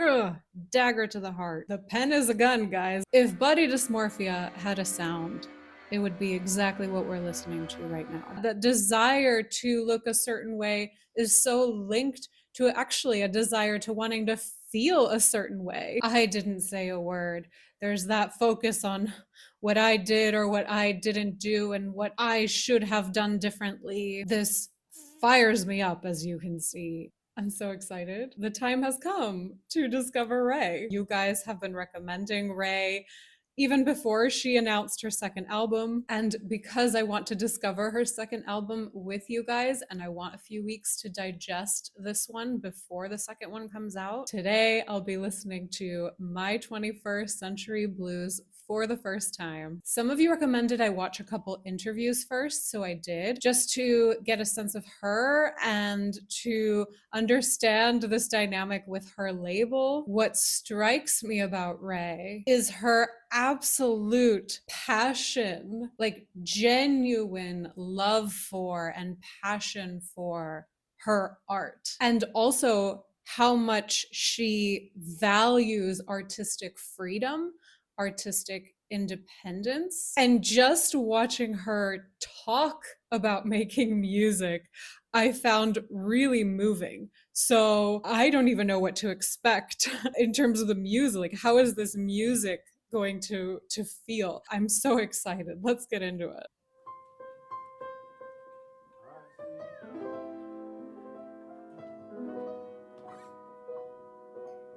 ugh, dagger to the heart. The pen is a gun, guys. If Body Dysmorphia had a sound, it would be exactly what we're listening to right now. That desire to look a certain way is so linked to actually a desire to wanting to feel a certain way. I didn't say a word. There's that focus on what I did or what I didn't do and what I should have done differently. This fires me up, as you can see. I'm so excited. The time has come to discover RAYE. You guys have been recommending RAYE even before she announced her second album. And because I want to discover her second album with you guys, and I want a few weeks to digest this one before the second one comes out, today I'll be listening to My 21st Century Blues for the first time. Some of you recommended I watch a couple interviews first, so I did, just to get a sense of her and to understand this dynamic with her label. What strikes me about RAYE is her absolute passion, like genuine love for and passion for her art, and also how much she values artistic freedom, artistic independence. And just watching her talk about making music, I found really moving. So I don't even know what to expect in terms of the music. Like, how is this music going to feel? I'm so excited. Let's get into it.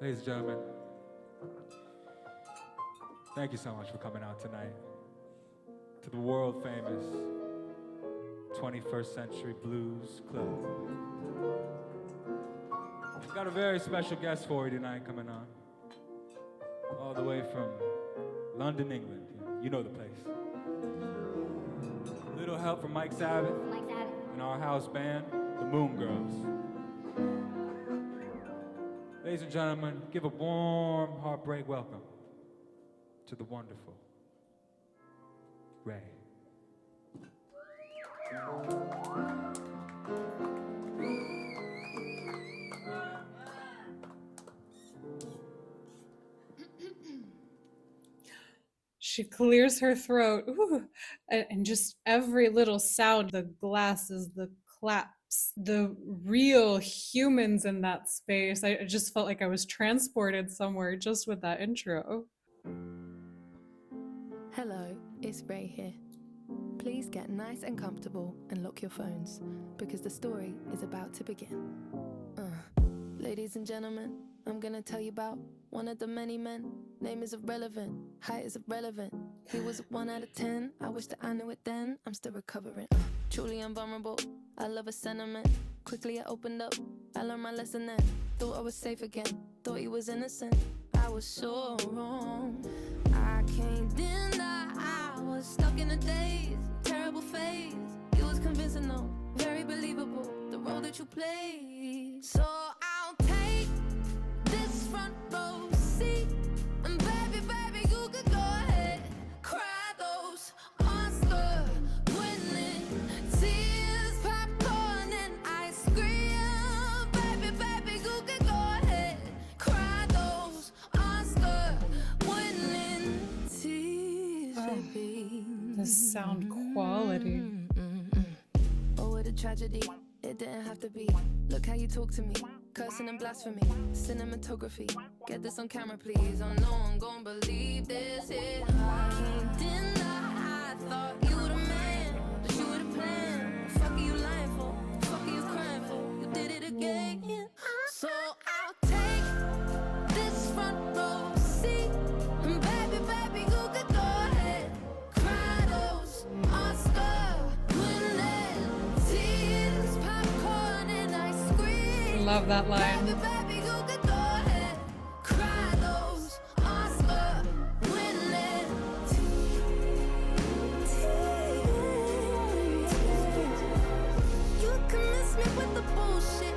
Ladies and gentlemen, thank you so much for coming out tonight to the world famous 21st Century Blues Club. We've got a very special guest for you tonight coming on, all the way from London, England. You know the place. A little help from Mike Sabbath and our house band, the Moon Girls. Ladies and gentlemen, give a warm heartbreak welcome to the wonderful RAYE. She clears her throat. Ooh, and just every little sound, the glasses, the claps, the real humans in that space. I just felt like I was transported somewhere just with that intro. Hello, it's RAYE here. Please get nice and comfortable and lock your phones, because the story is about to begin. Ladies and gentlemen, I'm gonna tell you about one of the many men. Name is irrelevant, height is irrelevant. He was a 1 out of 10, I wish that I knew it then. I'm still recovering, truly invulnerable. I love a sentiment, quickly I opened up. I learned my lesson then, thought I was safe again. Thought he was innocent, I was so wrong. I can't deny I was stuck in a daze, terrible phase. It was convincing though, very believable, the role that you played. So I'll take this front row seat, and baby, baby, you could go ahead, cry those Oscar-winning tears, popcorn and ice cream. Baby, baby, you could go ahead, cry those Oscar-winning tears, baby. The sound quality. Oh, what a tragedy. It didn't have to be. Look how you talk to me, cursing and blasphemy, cinematography. Get this on camera, please. Oh no, I'm gonna believe this. I can't deny I thought you were the man, that you were the plan. The fuck are you lying for? The fuck are you crying for? You did it again. So I'll take this front row seat, and baby, baby, you could go ahead, cry those Oscar-winning tears, popcorn and ice cream. Love that line. Baby, baby, you could go ahead, cry those Oscar-winning tears. You can miss me with the bullshit,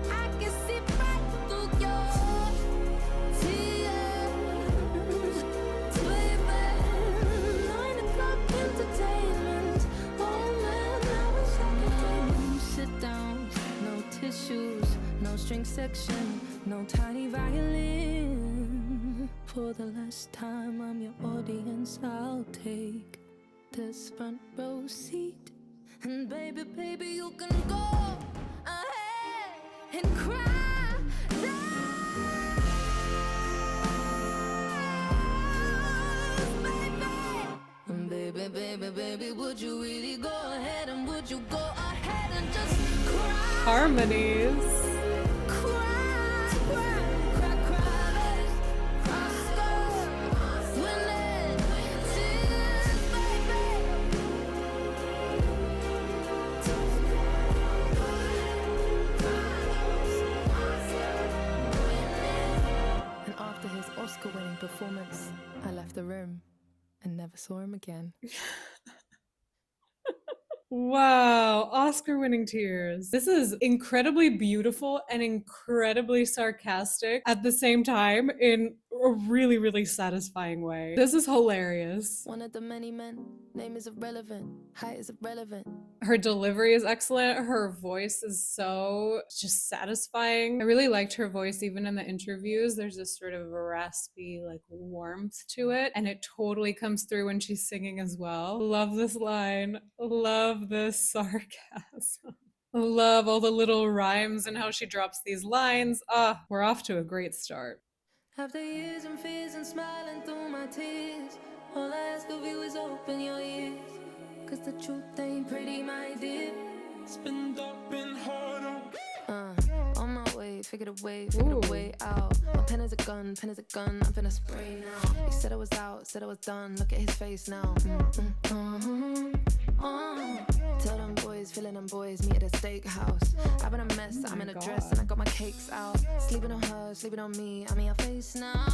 I can see right through your tears. Baby, 9 o'clock entertainment. Oh man, now it's entertainment. You sit down, no tissues, no string section. For the last time, I'm your audience. I'll take this front row seat. And baby, baby, you can go ahead and cry. Baby, baby, baby, would you really go ahead and would you go ahead and just cry? Harmonies. Cry, cry, cry, cry. Oscars, winning tears, baby. And after his Oscar-winning performance, I left the room and never saw him again. Wow, Oscar winning tears. This is incredibly beautiful and incredibly sarcastic at the same time in a really, really satisfying way. This is hilarious. One of the many men, name is irrelevant, height is irrelevant. Her delivery is excellent. Her voice is so just satisfying. I really liked her voice even in the interviews. There's this sort of raspy, like warmth to it, and it totally comes through when she's singing as well. Love this line. Love this sarcasm. Love all the little rhymes and how she drops these lines. Ah, we're off to a great start. After years and fears and smiling through my tears, all I ask of you is open your ears. Cause the truth ain't pretty, my dear. Spin up in harder. On my way, figured a way out. My pen is a gun, I'm finna spray now. He said I was out, said I was done, look at his face now. Tell them boys, feeling them boys, meet at a steakhouse. I've been a mess, I'm in a dress and I got my cakes out. Sleeping on her, sleeping on me, I'm in your face now.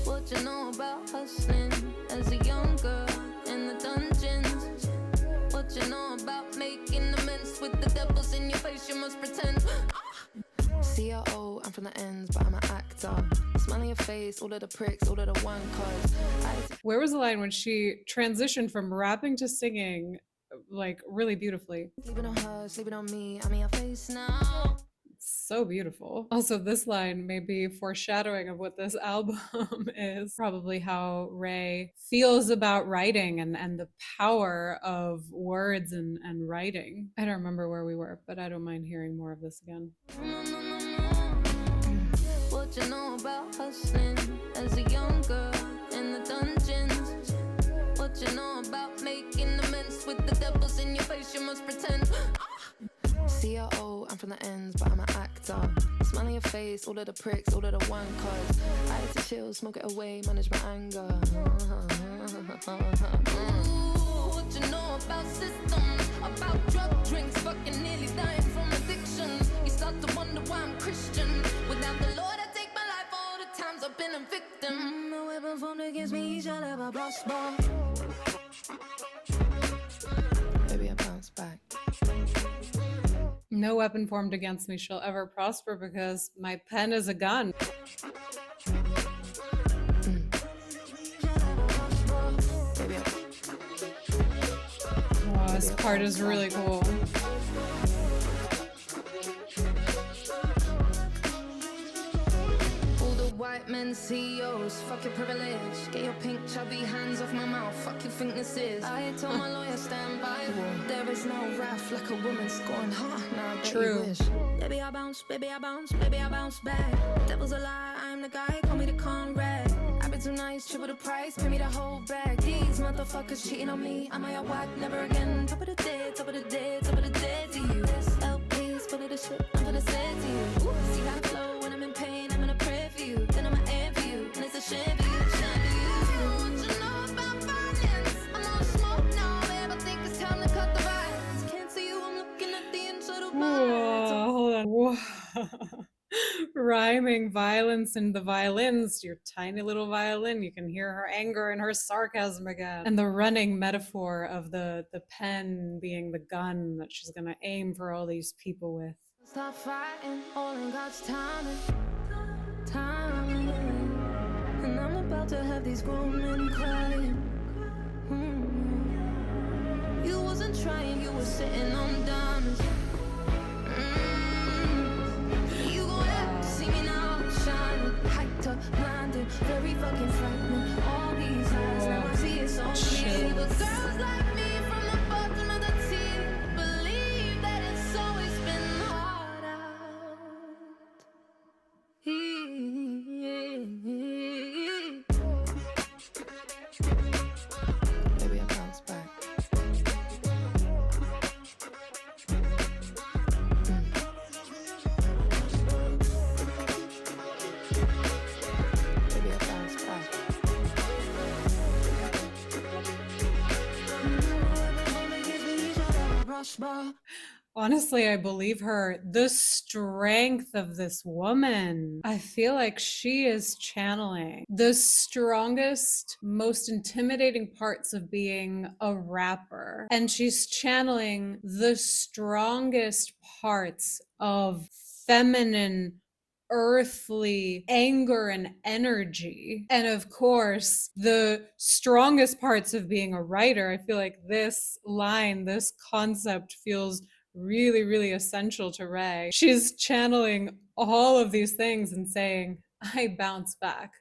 What you know about hustling as a young girl in the dungeons? What you know about making amends with the devils in your face, you must pretend. CRO, I'm from the ends, but I'm an actor. Smile on your face, all of the pricks, all of the wankers. Where was the line when she transitioned from rapping to singing, like really beautifully? Sleeping on her, sleeping on me, I'm in your face now. So beautiful. Also, this line may be foreshadowing of what this album is. Probably how RAYE feels about writing and the power of words and writing. I don't remember where we were, but I don't mind hearing more of this again. What you know about hustling as a young girl in the dungeons? What you know about making amends with the devils in your face, you must pretend. CRO, I'm from the ends, but I'm an actor. Smile on your face, all of the pricks, all of the wankers. I had to chill, smoke it away, manage my anger. What you know about systems, about drug drinks, fucking nearly dying from addiction. You start to wonder why I'm Christian. Without the Lord, I take my life all the times I've been a victim. No weapon formed against me shall ever prosper. Maybe I bounce back. No weapon formed against me shall ever prosper because my pen is a gun. Wow, this part is really cool. White men CEOs, fuck your privilege. Get your pink chubby hands off my mouth, fuck you think this is. I told my lawyer stand by. There is no wrath like a woman scorned. Nah, true. Baby I bounce, baby I bounce, baby I bounce back. Devil's a lie, I'm the guy, call me the Conrad. I've been too nice, triple the price, pay me the whole bag. These motherfuckers cheating on me, I'm a whack, never again. Top of the dead, top of the dead, top of the dead to you. This LP's full of the shit, I'm gonna say it to you. See that flow when I'm in pain, I'm gonna pray for you. Then I'm gonna aim for you, and it's a shame for you, shame for you. What you know about violence? I'm on smoke now, babe, I think it's time to cut the violence. Can't see you, I'm looking at the inside of Whoa, hold on. Whoa. Rhyming violence and the violins, your tiny little violin. You can hear her anger and her sarcasm again. And the running metaphor of the pen being the gun that she's gonna aim for all these people with. Stop fighting, all in God's timing. And I'm about to have these grown men crying. You wasn't trying, you were sitting on diamonds. You gon' have to see me now, shine. Girls like me from the bottom of the sea believe that it's always been hard out. Maybe I bounce back. Maybe I bounce back. Rush bar. Honestly, I believe her. The strength of this woman. I feel like she is channeling the strongest, most intimidating parts of being a rapper. And she's channeling the strongest parts of feminine, earthly anger and energy. And of course, the strongest parts of being a writer. I feel like this line, this concept feels really, really essential to RAYE. She's channeling all of these things and saying, I bounce back.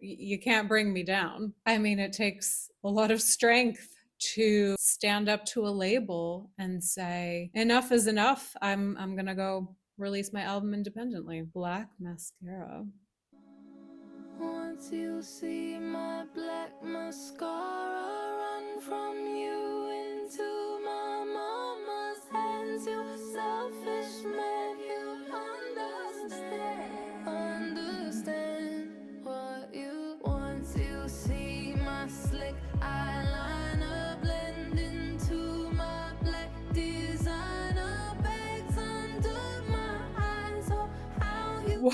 You can't bring me down. I mean, it takes a lot of strength to stand up to a label and say, enough is enough. I'm gonna go release my album independently. Black Mascara. Once you see my black mascara run from you into my mama's hands, you selfish man, you understand what you. Once you see my slick eyeliner blend into my black designer bags under my eyes, oh how you.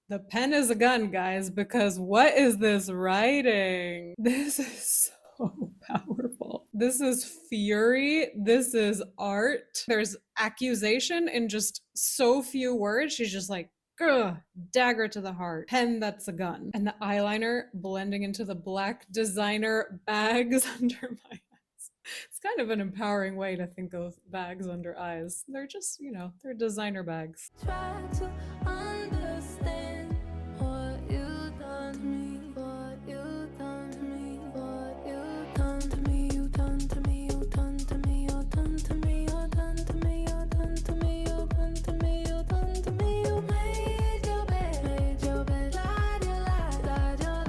The pen is a gun, guys, because what is this writing? This is so powerful. This is fury. This is art. There's accusation in just so few words. She's just like, ugh, dagger to the heart. Pen that's a gun. And the eyeliner blending into the black designer bags under my eyes. It's kind of an empowering way to think of bags under eyes. They're just, they're designer bags. Try to understand what you done to me, what you done to me, what you done to me, you done to me, you done to me, you done to me, you done to me, you done to me, you done to me, you done to me, you made your bed, lied your life,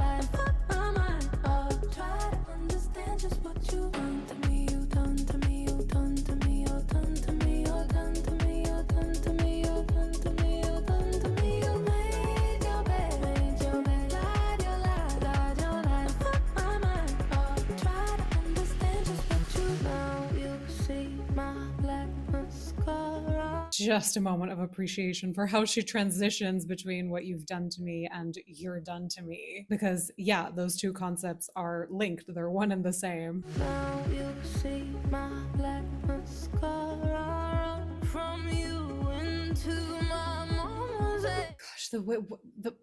and fuck my mind up. Try to understand just what you done to me, you done to me, you done to me, you done to me, you done to me, you done to me, you done to me, you done to me, you made your bed, lied your life, and fuck my mind up. Try to understand just what you. Now you see my black mascara. Just a moment of appreciation for how she transitions between what you've done to me and you're done to me. Because, yeah, those two concepts are linked, they're one and the same. Now you see my black mascara from you into my mama's head.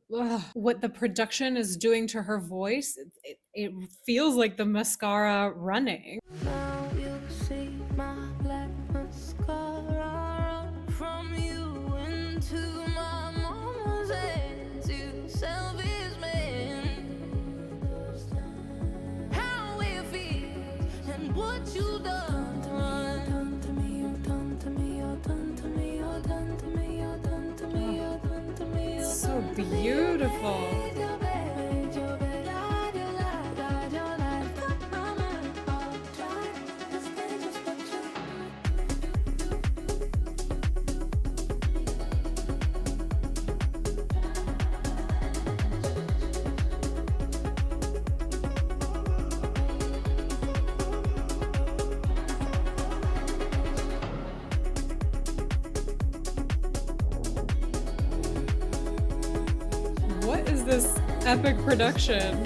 Gosh, what the production is doing to her voice, it feels like the mascara running. Now you see my black mascara from you into my mama's hands, you selfish man. How it feels and what you done to me, you done to me, you done to me, you done to me, you done to me, you done to me, you So done to me. beautiful. Made your bed, lied your life, and fuck my mind up. Try to understand just what you. What is this epic production?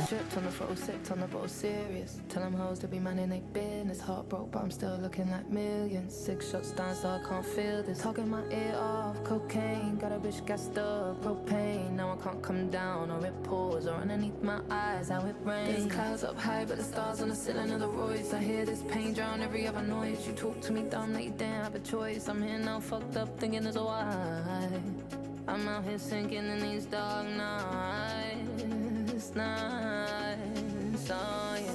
Dripped on the photo, sipped on the bottle, serious. Tell them hoes to be minding they business. Heart broke, but I'm still looking like millions. 6 shots down, so I can't feel this. Talking my ear off, cocaine. Got a bitch gassed up, propane. Now I can't come down, or it pours, or underneath my eyes, how it rains. There's clouds up high, but the stars on the ceiling of the Royce. I hear this pain drown every other noise. You talk to me dumb, that you didn't have a choice. I'm here now, fucked up, thinking there's a why. I'm out here sinking in these dark nights, nights, oh yeah.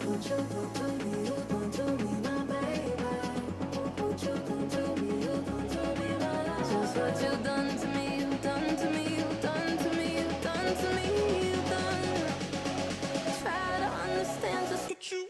What you gon' do me, you gon' do me, my baby. What you gon' do me, you gon' do me, my love. Just what you done to me, you done to me, you done to me, you done to me, you done. Try to understand just what you.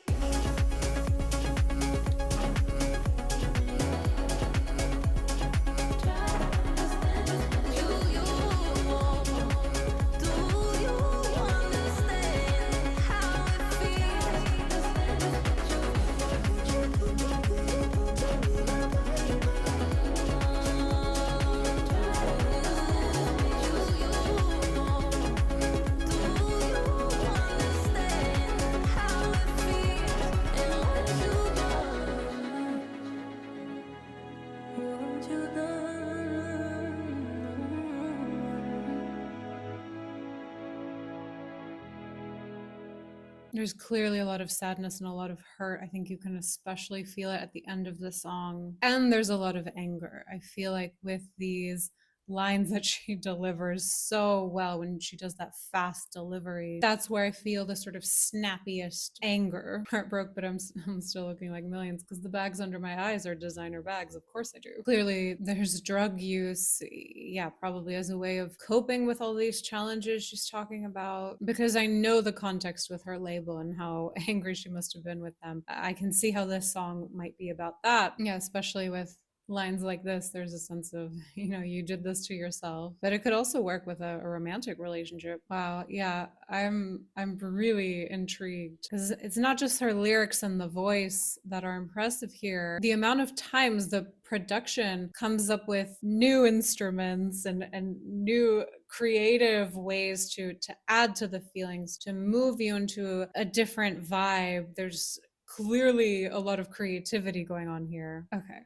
There's clearly a lot of sadness and a lot of hurt. I think you can especially feel it at the end of the song. And there's a lot of anger. I feel like with these lines that she delivers so well when she does that fast delivery, that's where I feel the sort of snappiest anger. Heart broke, but I'm still looking like millions because the bags under my eyes are designer bags. Of course I do. Clearly there's drug use, yeah, probably as a way of coping with all these challenges she's talking about, because I know the context with her label and how angry she must have been with them. I can see how this song might be about that. Yeah, especially with lines like this, there's a sense of, you did this to yourself. But it could also work with a romantic relationship. Wow, yeah, I'm really intrigued because it's not just her lyrics and the voice that are impressive here. The amount of times the production comes up with new instruments and new creative ways to add to the feelings, to move you into a different vibe. There's clearly a lot of creativity going on here. Okay.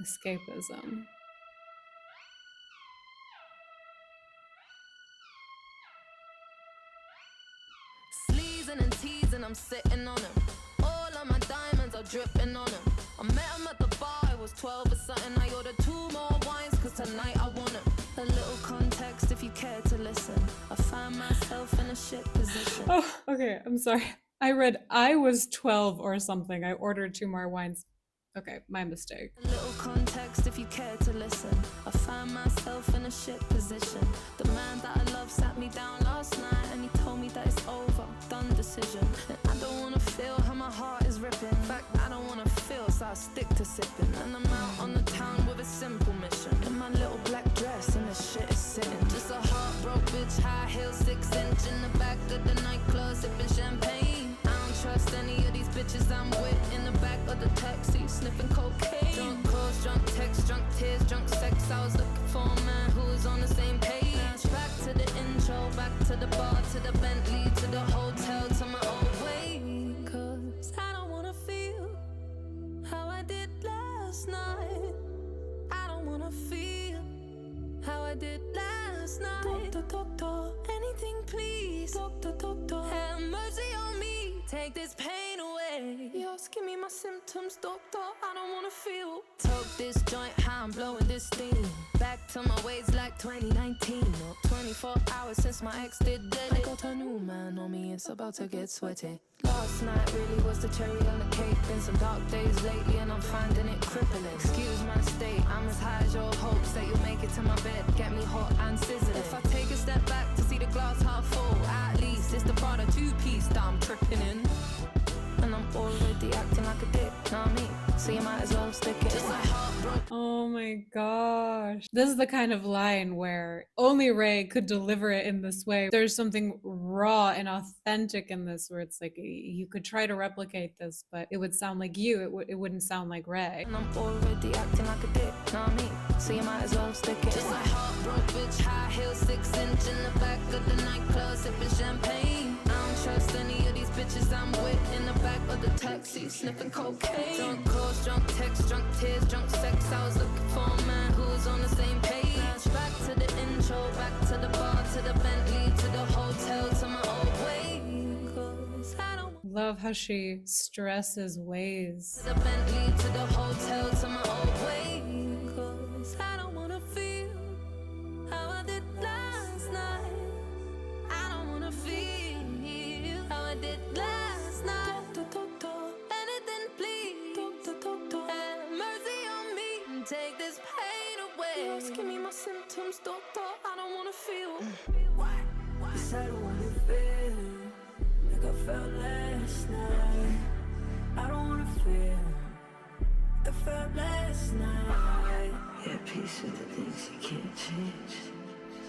Escapism. Sleazing and teasing, I'm sitting on him. All of my diamonds are dripping on him. I met him at the bar, I was 12 or something. I ordered 2 more wines, cause tonight I want him. A little context if you care to listen. I find myself in a shit position. Oh, okay, I'm sorry. I read I was 12 or something. I ordered 2 more wines. Okay, my mistake. A little context if you care to listen. I find myself in a shit position. The man that I love sat me down last night and he told me that it's over, done decision. And I don't wanna feel how my heart is ripping. In fact, I don't wanna feel, so I stick to sipping. And I'm out on the town with a simple mission. In my little black dress and the shit is sitting. Just a heartbroken bitch, high heel, 6-inch in the back of the nightclub, sipping champagne. I don't trust any of these bitches I'm with in the back of the taxi, sniffing cocaine. Drunk calls, drunk texts, drunk tears, drunk sex. I was looking for a man who was on the same page. Back to the intro, back to the bar, to the Bentley, to the hotel, to my old way. Cause I don't wanna feel how I did last night. I don't wanna feel how I did last night. Doctor, anything please. Doctor, have mercy on me. Take this pain away. You're asking me my symptoms, doctor. I don't wanna feel. Took this joint, how I'm blowing this steam. Back to my ways like 2019. Or 24 hours since my ex did dead. I got a new man on me, it's about to get sweaty. Last night really was the cherry on the cake. Been some dark days lately and I'm finding it crippling. Excuse my state, I'm as high as your hopes that you'll make it to my bed. Get me hot and sizzling. If I take a step back to see the glass half full, at least it's the Prada 2-piece that I'm tripping in. And I'm already acting like a dick, know what I mean? So you might as well stick it in. Oh my gosh. This is the kind of line where only Raye could deliver it in this way. There's something raw and authentic in this where it's like you could try to replicate this, but it would sound like you. It wouldn't sound like Raye. And I'm already acting like a dick, know what I mean? So you might as well stick it in. Just a heartbroken bitch, high heel, 6-inch in the back of the nightclub, sipping champagne. I don't trust any of these bitches taxi, sniffing cocaine. Drunk calls, drunk texts, drunk tears, drunk sex. I was looking for a man who was on the same page. Back to the intro, back to the bar, to the Bentley, to the hotel, to my old way. 'Cause I don't Love how she stresses ways. to the Bentley, to the hotel, to my old way. 'Cause I don't wanna feel how I did last night. I don't wanna feel how I did last night. Anything, please. Have mercy on me and take this pain away. You're asking me my symptoms, doctor. I don't wanna feel. Cause I don't wanna feel like I felt last night. I don't wanna feel like I felt last night. Yeah, peace with the things you can't change.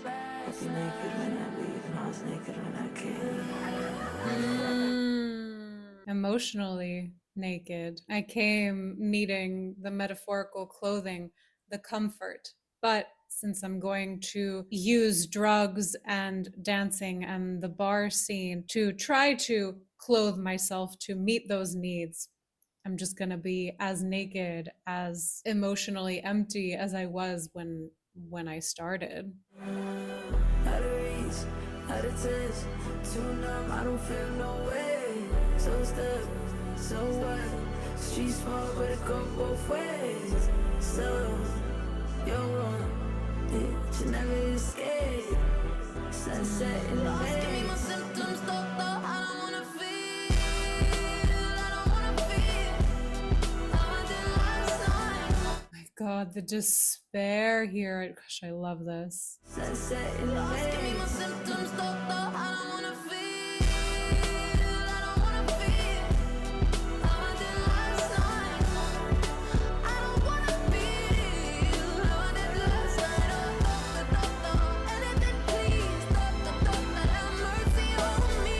I was naked when I leave and I was naked when I came. Emotionally naked. I came needing the metaphorical clothing, the comfort. But since I'm going to use drugs and dancing and the bar scene to try to clothe myself to meet those needs, I'm just going to be as naked, as emotionally empty as I was when I started. Out of reach, out of touch, too numb, I don't feel no way. So stuck, so what? Street smart, but it go both ways. So, you're wrong, you never escape. Sunset in the Give me my haze. symptoms, doctor. I don't wanna feel. I don't wanna feel how I did last night. My God, the despair here. Gosh, I love this. Sunset in the Give me my haze. symptoms, doctor. I don't wanna feel. I don't wanna feel how I did last night. I don't wanna feel how I did last night. Oh, doctor, anything, please, doctor, have mercy on me.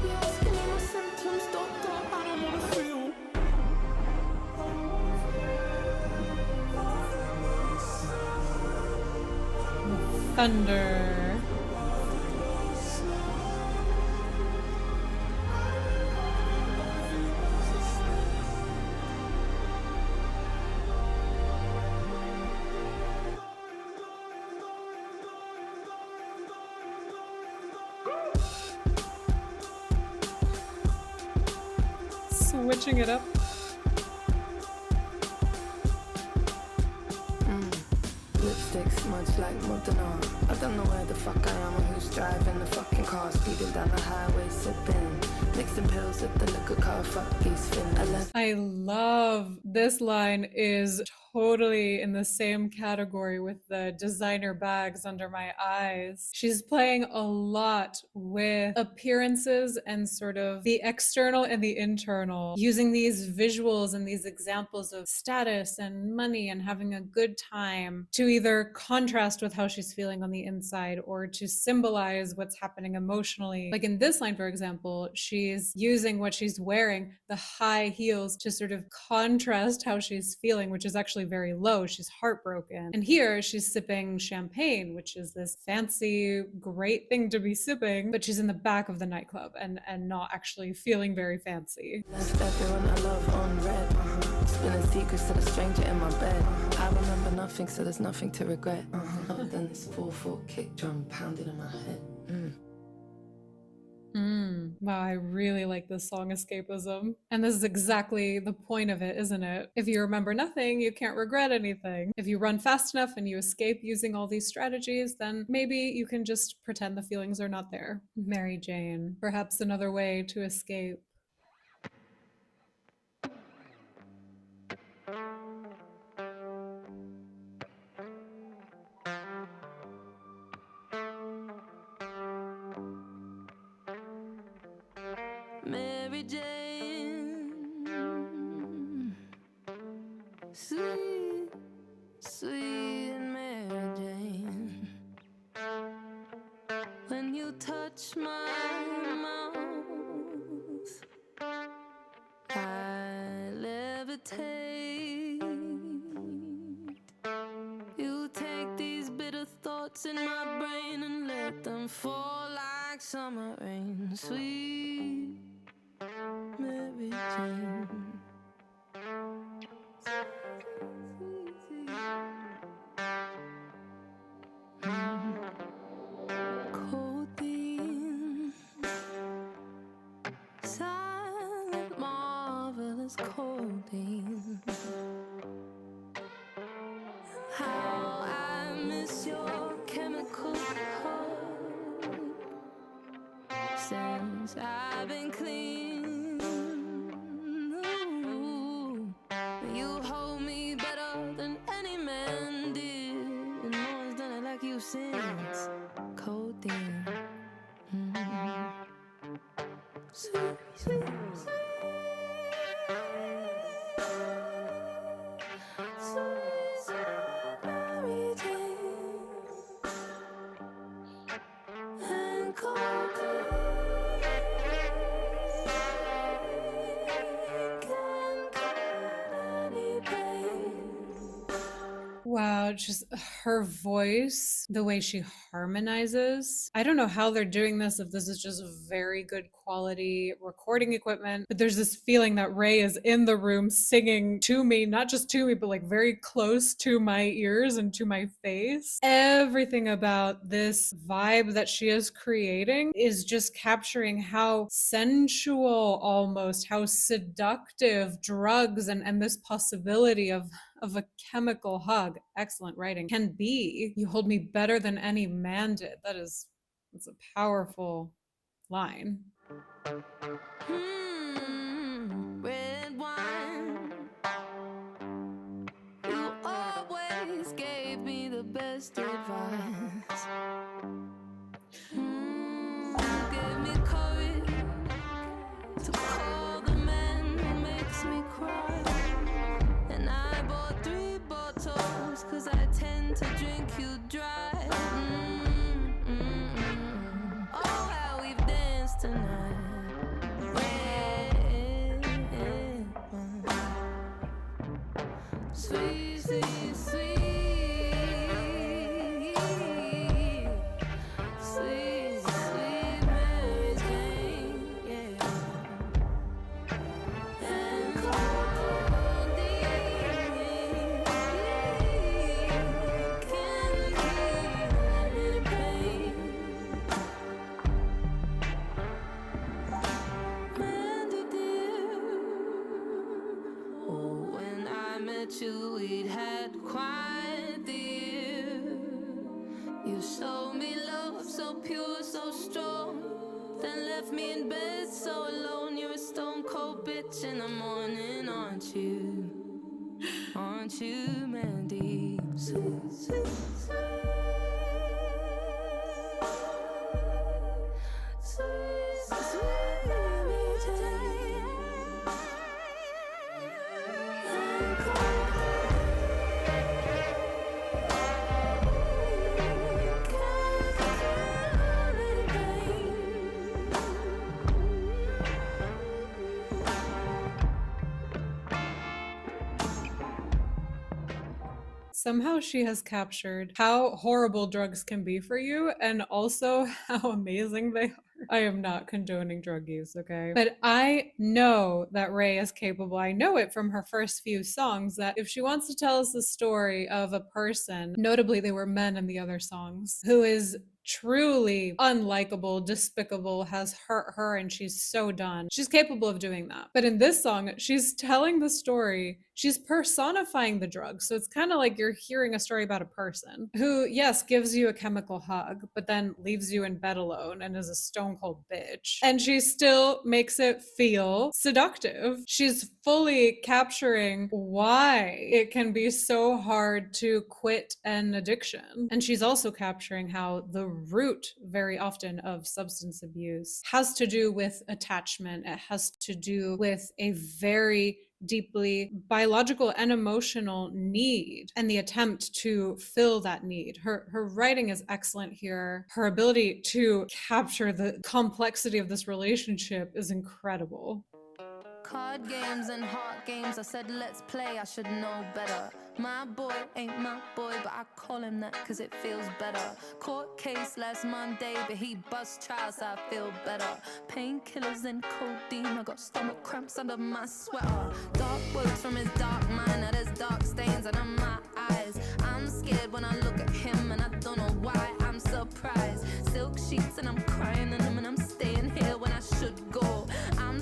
You're asking me my symptoms, doctor. I don't wanna feel. Thunder. Switching it up. Lipstick smudged like modern art. I don't know where the fuck I am or who's driving the fucking car. Speeding down the highway, sipping, mixing pills with the liquor car. Fuck these fins. I left I love this line is totally in the same category with the designer bags under my eyes. She's playing a lot with appearances and sort of the external and the internal, using these visuals and these examples of status and money and having a good time to either contrast with how she's feeling on the inside or to symbolize what's happening emotionally. Like in this line, for example, she's using what she's wearing, the high heels, to sort of contrast how she's feeling, which is actually very low. She's heartbroken. And here she's sipping champagne, which is this fancy, great thing to be sipping, but she's in the back of the nightclub and not actually feeling very fancy. Left everyone I love on red. Spilling secrets to the stranger in my bed. I remember nothing, so there's nothing to regret. Other than this 4/4 kick drum pounding in my head. Wow, I really like this song, Escapism. And this is exactly the point of it, isn't it? If you remember nothing, you can't regret anything. If you run fast enough and you escape using all these strategies, then maybe you can just pretend the feelings are not there. Mary Jane, perhaps another way to escape. Mary Jane, sweet, sweet Mary Jane. When you touch my mouth, I levitate. You take these bitter thoughts in my brain and let them fall like summer rain. Sweet silent, marvelous codeine. How I miss your chemical hug since I've been clean. Ooh, you hold me better than any man did, and no one's done it like you since codeine. Sweet, sweet, sweet. Wow, just her voice, the way she harmonizes. I don't know how they're doing this, if this is just very good quality recording equipment, but there's this feeling that RAYE is in the room singing to me, not just to me, but like very close to my ears and to my face. Everything about this vibe that she is creating is just capturing how sensual, almost how seductive drugs and this possibility of a chemical hug, excellent writing, can be. You hold me better than any man did. That's a powerful line. Red wine. You always gave me the best advice. Give me courage to call the man who makes me cry. And I bought 3 bottles, 'cause I tend to drink you dry. Oh, how we've danced tonight. Sweet, sweet, sweet. Sweet, sweet Mary Jane, yeah. And you, we'd had quite the year. You showed me love so pure, so strong, then left me in bed so alone. You're a stone cold bitch in the morning, aren't you? Aren't you, Mandy? Sweet, sweet, sweet. Sweet, sweet Mary Jane. Somehow she has captured how horrible drugs can be for you and also how amazing they are. I am not condoning drug use, okay? But I know that RAYE is capable. I know it from her first few songs that if she wants to tell us the story of a person, notably they were men in the other songs, who is truly unlikable, despicable, has hurt her, and she's so done. She's capable of doing that. But in this song, she's telling the story, she's personifying the drug. So it's kind of like you're hearing a story about a person who, yes, gives you a chemical hug, but then leaves you in bed alone and is a stone cold bitch. And she still makes it feel seductive. She's fully capturing why it can be so hard to quit an addiction. And she's also capturing how the root very often of substance abuse has to do with attachment. It has to do with a very deeply biological and emotional need and the attempt to fill that need. Her writing is excellent here. Her ability to capture the complexity of this relationship is incredible. Card games and heart games, I said let's play, I should know better. My boy ain't my boy, but I call him that cause it feels better. Court case last Monday, but he bust trials, so I feel better. Painkillers and codeine, I got stomach cramps under my sweater. Dark words from his dark mind, now there's dark stains under my eyes. I'm scared when I look at him and I don't know why I'm surprised. Silk sheets and I'm crying in them and I'm staying here when I should go. I'm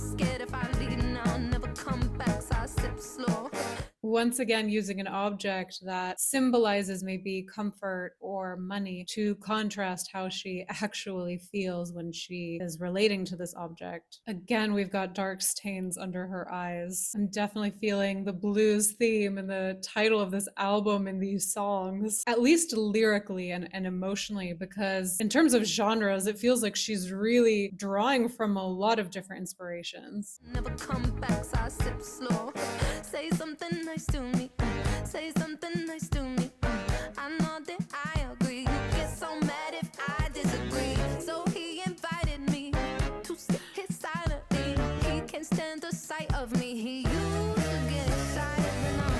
once again using an object that symbolizes maybe comfort or money to contrast how she actually feels when she is relating to this object. Again, we've got dark stains under her eyes. I'm definitely feeling the blues theme and the title of this album in these songs, at least lyrically and emotionally, because in terms of genres, it feels like she's really drawing from a lot of different inspirations. Never come back, so I sip slow. Say something nice to me. Say something nice to me. I know that I agree. You get so mad if I disagree. So he invited me to sit his side of me. He can't stand the sight of me. He used to get excited, but now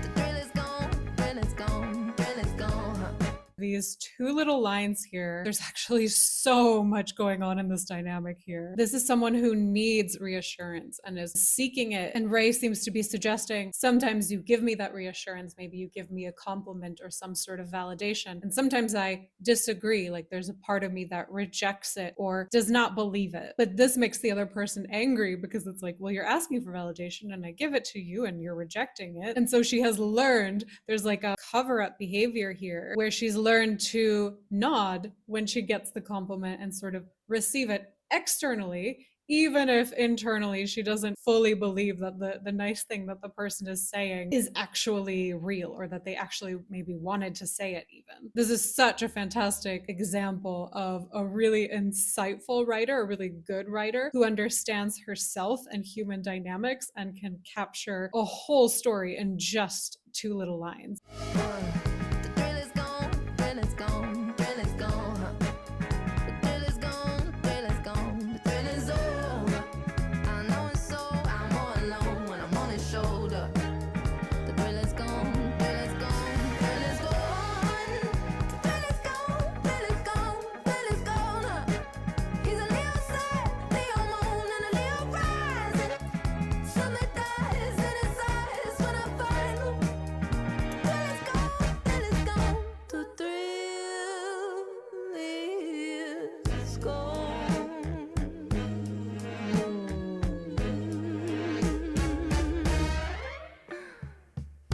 the thrill is gone, thrill is gone, thrill is gone. These two little lines here, there's actually so much going on in this dynamic here. This is someone who needs reassurance and is seeking it. And RAYE seems to be suggesting sometimes you give me that reassurance, maybe you give me a compliment or some sort of validation. And sometimes I disagree, like there's a part of me that rejects it or does not believe it. But this makes the other person angry because it's like, well, you're asking for validation and I give it to you and you're rejecting it. And so she has learned there's like a cover-up behavior here where she's learned to nod when she gets the compliment and sort of receive it externally, even if internally she doesn't fully believe that the nice thing that the person is saying is actually real or that they actually maybe wanted to say it even. This is such a fantastic example of a really insightful writer, a really good writer who understands herself and human dynamics and can capture a whole story in just two little lines. The thrill is gone, thrill is gone, thrill is gone. The thrill is gone, thrill is gone, the thrill is over. I know it's so, I'm all alone when I'm on his shoulder. The thrill is gone, thrill is gone, thrill is gone. The thrill is gone, thrill is gone, thrill is gone. He's a Leo sun, Leo moon, and a Leo rising. Something dies in his eyes when I find him. The thrill is gone.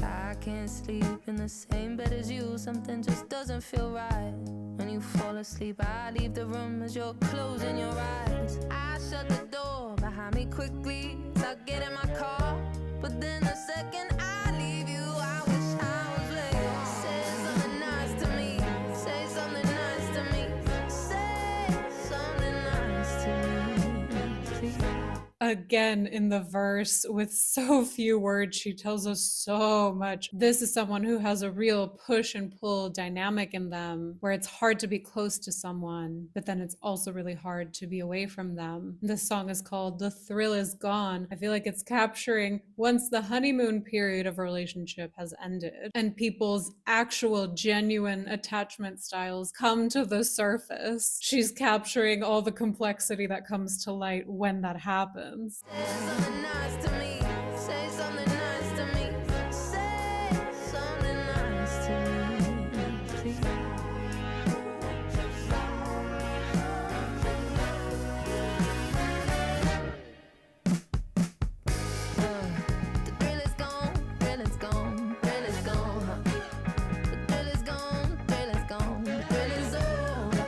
I can't sleep in the same bed as you. Something just doesn't feel right. When you fall asleep, I leave the room as you're closing your eyes. I shut the door behind me quickly as I get in my car. But then the second I leave you, I wish I was late. Say something nice to me. Say something nice to me. Say something nice to me, please. Again, in the verse, with so few words, she tells us so much. This is someone who has a real push and pull dynamic in them, where it's hard to be close to someone, but then it's also really hard to be away from them. This song is called The Thrill Is Gone. I feel like it's capturing once the honeymoon period of a relationship has ended and people's actual genuine attachment styles come to the surface. She's capturing all the complexity that comes to light when that happens. Say something nice to me. Say something nice to me. Say something nice to me, please. The thrill is gone, thrill is gone, thrill is gone. The thrill is gone, thrill is gone, the thrill is over.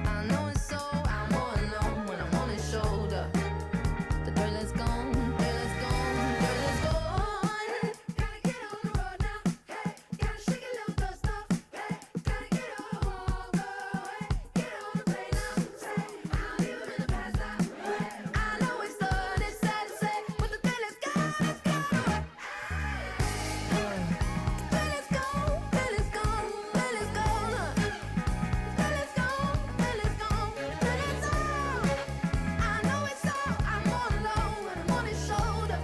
I know it's so, I'm all alone when I'm on his shoulder. The thrill is gone, thrill is gone, thrill is gone. Gotta get on the road now, hey. Gotta shake a little dust off, hey. Gotta get on the way. Get on the plane now, say. I'll leave him in the past now, hey. I know it's done, it's sad to say, but the thrill is gone, it's gone. The thrill is gone, thrill is gone, thrill is gone. The thrill is gone, thrill is gone, thrill is gone. I know it's so, I'm all alone when I'm on his shoulder.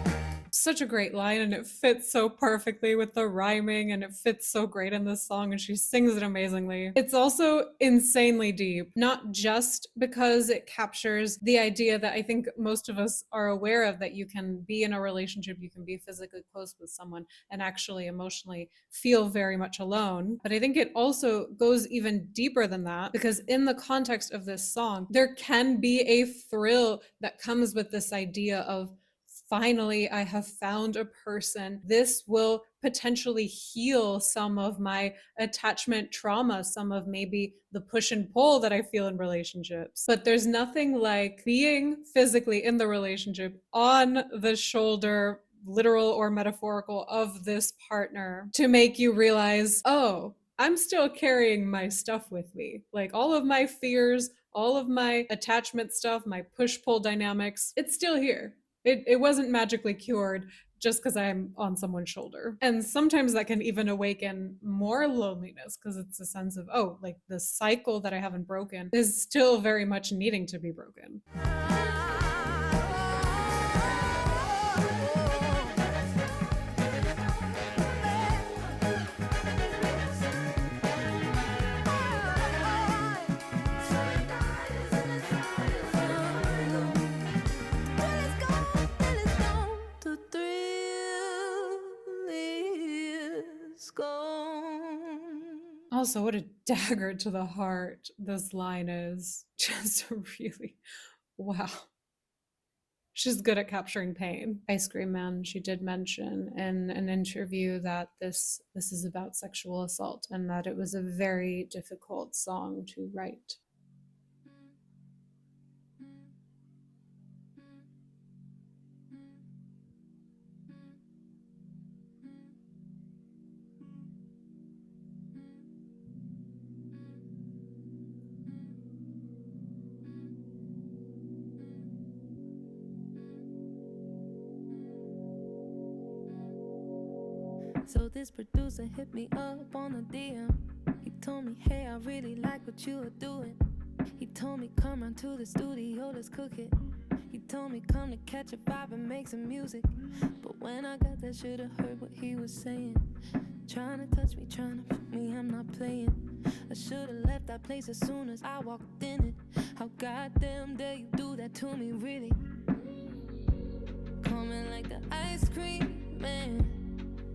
Such a great line, and it fits so perfectly with the rhyming, and it fits so great in this song, and she sings it amazingly. It's also insanely deep, not just because it captures the idea that I think most of us are aware of, that you can be in a relationship, you can be physically close with someone and actually emotionally feel very much alone. But I think it also goes even deeper than that, because in the context of this song, there can be a thrill that comes with this idea of finally, I have found a person. This will potentially heal some of my attachment trauma, some of maybe the push and pull that I feel in relationships. But there's nothing like being physically in the relationship on the shoulder, literal or metaphorical, of this partner to make you realize, oh, I'm still carrying my stuff with me. Like all of my fears, all of my attachment stuff, my push pull dynamics, it's still here. It wasn't magically cured just because I'm on someone's shoulder. And sometimes that can even awaken more loneliness because it's a sense of, oh, like the cycle that I haven't broken is still very much needing to be broken. Also, what a dagger to the heart this line is. Just really, wow. She's good at capturing pain. Ice Cream Man, she did mention in an interview that this is about sexual assault and that it was a very difficult song to write. So this producer hit me up on a DM. He told me, hey, I really like what you are doing. He told me, come round to the studio, let's cook it. He told me, come to catch a vibe and make some music. But when I got there, should've heard what he was saying. Trying to touch me, trying to put me, I'm not playing. I should've left that place as soon as I walked in it. How goddamn dare you do that to me, really? Coming like the ice cream man,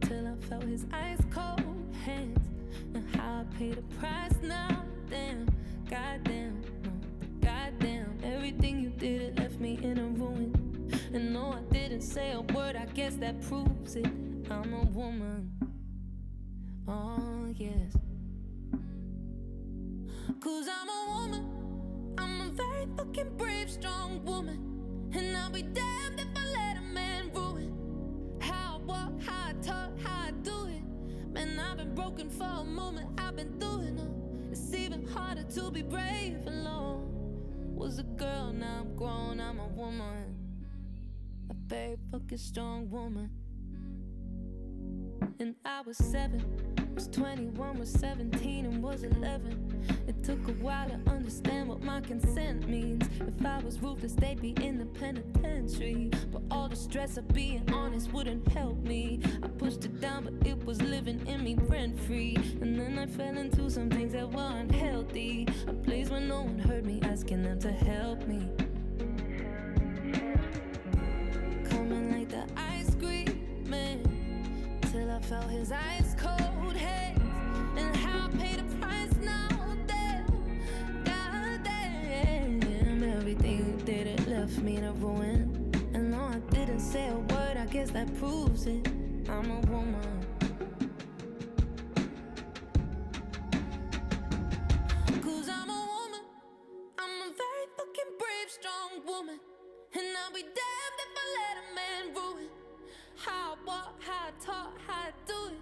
till I felt his ice cold hands, and how I paid a price now. Damn, goddamn, no, goddamn. Everything you did, it left me in a ruin. And no, I didn't say a word, I guess that proves it. I'm a woman, oh yes. 'Cause I'm a woman, I'm a very fucking brave, strong woman. And I'll be damned if I let a man ruin how I walk, how I talk, how I do it. Man, I've been broken for a moment, I've been doing it. It's even harder to be brave alone. Was a girl, now I'm grown, I'm a woman. A very fucking strong woman. And I was 7, was 21, was 17, and was 11. It took a while to understand what my consent means. If I was ruthless, they'd be in the penitentiary. But all the stress of being honest wouldn't help me. I pushed it down, but it was living in me rent-free. And then I fell into some things that were unhealthy. A place where no one heard me, asking them to help me. Coming like the ice cream man, till I felt his ice cold hands, and how I paid a price now. Damn, goddamn, everything you did, it left me in a ruin. And no, I didn't say a word, I guess that proves it. I'm a woman. 'Cause I'm a woman, I'm a very fucking brave, strong woman. And I'll be damned if I let a man ruin how I walk, how I talk, how I do it.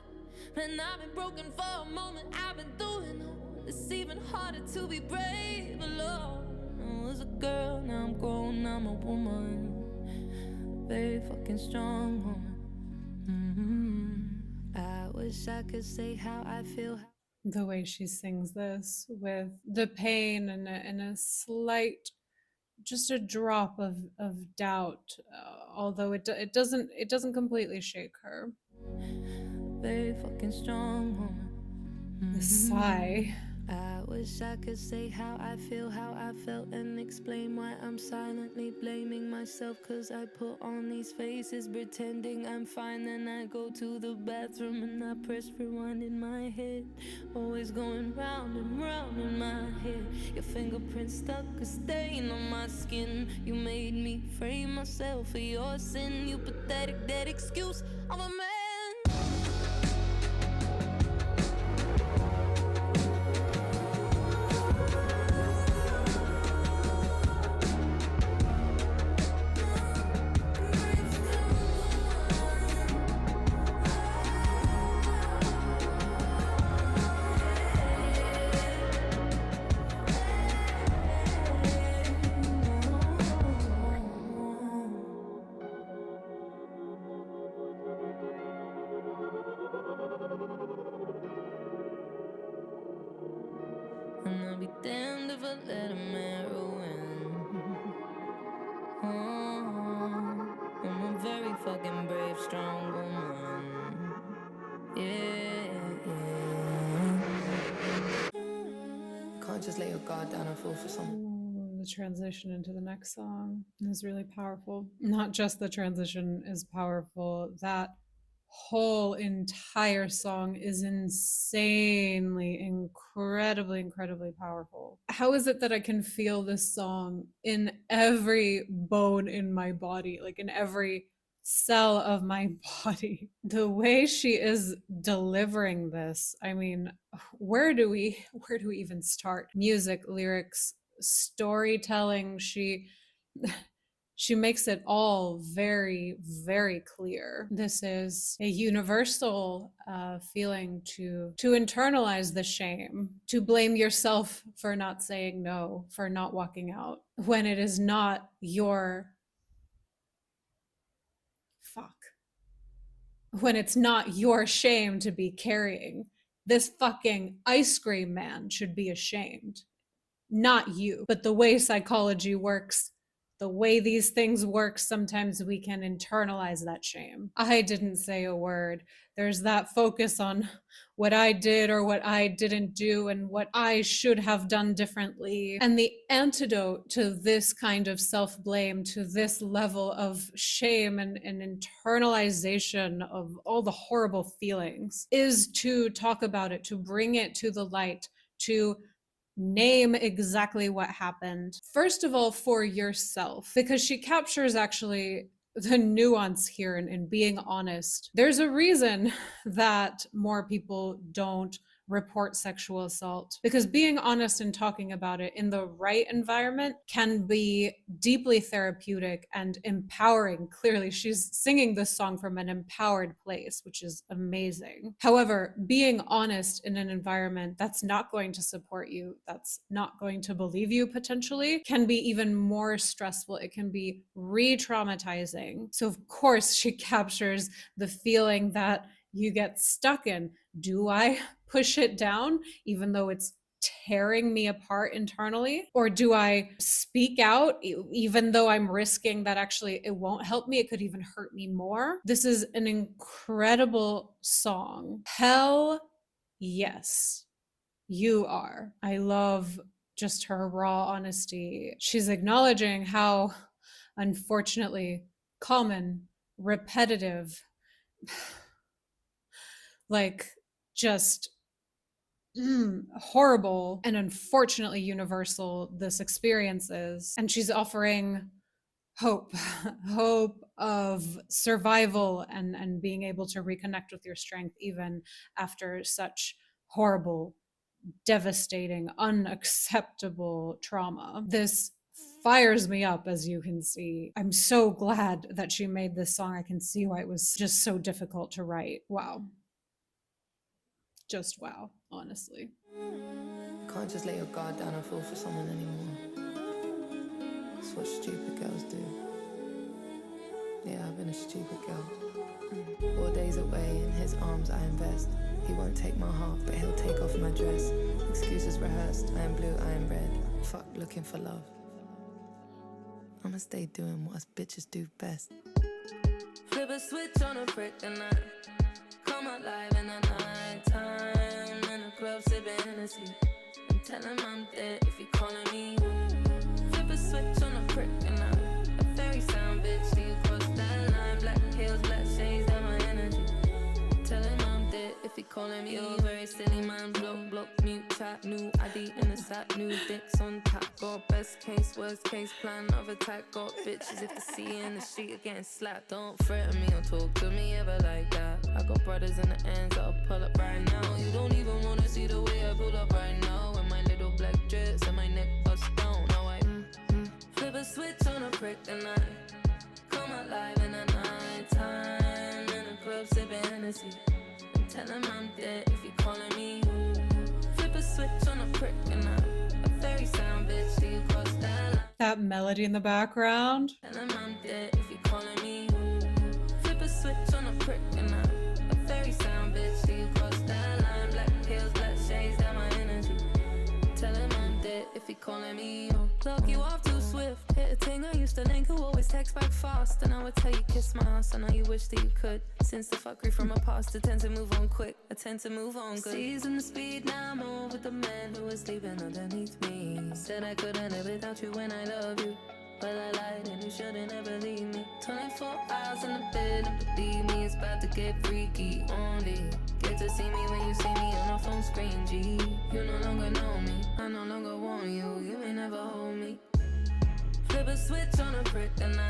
Man, I've been broken for a moment, I've been doing it. It's even harder to be brave alone. I was a girl, now I'm grown, I'm a woman. Very fucking strong woman. I wish I could say how I feel. The way she sings this with the pain and a slight, just a drop of doubt, although it doesn't completely shake her. Very fucking strong woman. The sigh. I wish I could say how I feel, how I felt, and explain why I'm silently blaming myself. 'Cause I put on these faces pretending I'm fine. Then I go to the bathroom and I press rewind in my head. Always going round and round in my head. Your fingerprints stuck a stain on my skin. You made me frame myself for your sin. You pathetic dead excuse of a man. And I'll be damned if I let a man ruin. I'm a very fucking brave, strong woman. Yeah. Can't just lay your guard down and fall for someone. Ooh, the transition into the next song is really powerful. Not just the transition is powerful, that whole entire song is insanely, incredibly powerful. How is it that I can feel this song in every bone in my body, like in every cell of my body? The way she is delivering this, I mean, where do we even start? Music, lyrics, storytelling, she makes it all very clear. This is a universal feeling to internalize the shame, to blame yourself for not saying no, for not walking out when it is not your when it's not your shame to be carrying. This fucking ice cream man should be ashamed, not you. But the way psychology works, the way these things work, sometimes we can internalize that shame. I didn't say a word. There's that focus on what I did or what I didn't do and what I should have done differently. And the antidote to this kind of self-blame, to this level of shame and internalization of all the horrible feelings, is to talk about it, to bring it to the light, to name exactly what happened. First of all, for yourself, because she captures actually the nuance here in being honest. There's a reason that more people don't report sexual assault, because being honest and talking about it in the right environment can be deeply therapeutic and empowering. Clearly, she's singing this song from an empowered place, which is amazing. However, being honest in an environment that's not going to support you, that's not going to believe you potentially, can be even more stressful. It can be re-traumatizing. So of course, she captures the feeling that you get stuck in. Do I push it down even though it's tearing me apart internally? Or do I speak out even though I'm risking that actually it won't help me? It could even hurt me more. This is an incredible song. Hell yes, you are. I love just her raw honesty. She's acknowledging how unfortunately common, repetitive, like just horrible and unfortunately universal this experience is. And she's offering hope of survival and being able to reconnect with your strength even after such horrible, devastating, unacceptable trauma. This fires me up, as you can see. I'm so glad that she made this song. I can see why it was just so difficult to write. Wow. Just wow, honestly. Can't just lay your guard down and fall for someone anymore. That's what stupid girls do. Yeah, I've been a stupid girl. 4 days away, in his arms I invest. He won't take my heart, but he'll take off my dress. Excuses rehearsed, I am blue, I am red. Fuck looking for love. I'ma stay doing what us bitches do best. Flip a switch on a prick and I come alive in the night time. In the club sipping Hennessy and tell him I'm dead if he calling me. Flip a switch on a prick and I a very sound bitch. Do you cross that line? Black heels, black shades, that my energy. Tell him I'm dead if he calling me. You're very silly man, blow block, mute chat, new ID in the sat, new dicks on tap. Got best case, worst case plan of attack. Got bitches if they see in the street are getting slapped. Don't threaten me or talk to me ever like that. I got brothers in the ends that'll pull up right now. You don't even wanna see the way I pull up right now. With my little black dress and my neck bust down. Now I flip a switch on a prick and I come alive in the night time. In the club sipping Hennessy. Tell him I'm dead if he calling me. Flip a switch on a prick and I'm a very sound bitch till you cross that line. That melody in the background. Tell him I'm dead if he calling me. Flip a switch on a prick and I'm a very sound bitch till you cross that line. Black heels, black shades, that my energy. Tell him I'm dead if he calling me. Lock you off too swift. Hit a ting I used to link who always text back fast. And I would tell you kiss my ass. I know you wish that you could. Since the fuckery from my past, I tend to move on quick. I tend to move on good. Season the speed, now I'm on with the man who was sleeping underneath me. Said I couldn't live without you when I love you. But I lied and you shouldn't ever leave me. 24 hours in the bed and believe me, it's about to get freaky. Only get to see me when you see me on a phone screen, G. You no longer know me, I no longer want you. You may never hold me. Flip a switch on a prick and I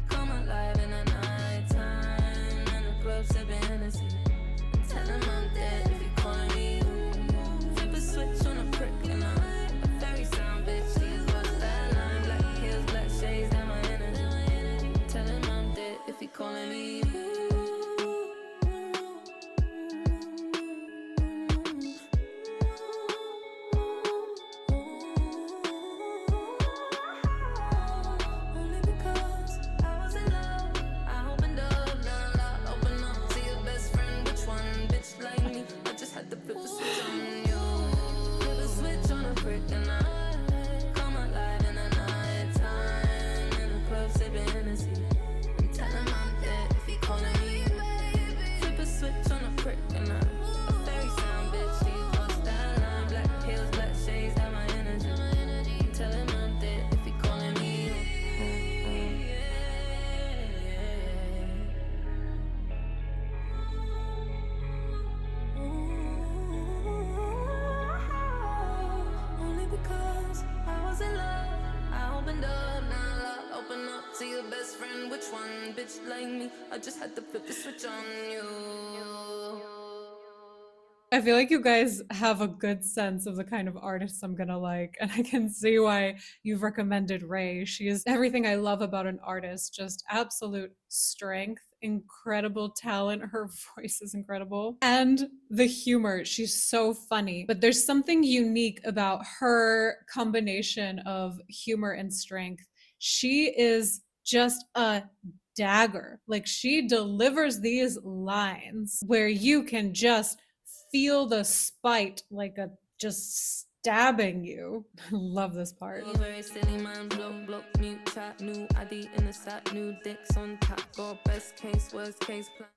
come alive in the night time. In the club sipping Hennessy. Tell him I'm dead if he calling me. Flip a switch on a prick and I'm a very sound bitch. She's lost that line. Black heels, black shades, that my energy. Tell him I'm dead if he calling me. Only because I was in love. I opened up, now I open up to your best friend. Which one, bitch like me? I just had to flip the switch on you. Flip a switch on a brick and I come alive in the night time. In the club sipping Hennessy. And tell him I'm dead if he calling me. Flip a switch on a brick and I a very sound bitch. She cross that line. Black heels, black shades, that my energy. Tell him I'm dead if he calling me. Only because I was in love. I opened up, now I open up to your best friend. Which one, bitch like me? I just had to flip the switch on you. I feel like you guys have a good sense of the kind of artists I'm gonna like, and I can see why you've recommended RAYE. She is everything I love about an artist, just absolute strength, incredible talent. Her voice is incredible. And the humor, she's so funny. But there's something unique about her combination of humor and strength. She is just a dagger. Like, she delivers these lines where you can just feel the spite, like a just stabbing you. Love this part. Very silly man, block, mute chat, new ID in the sat, new dicks on tap. Got best case, worst case plan.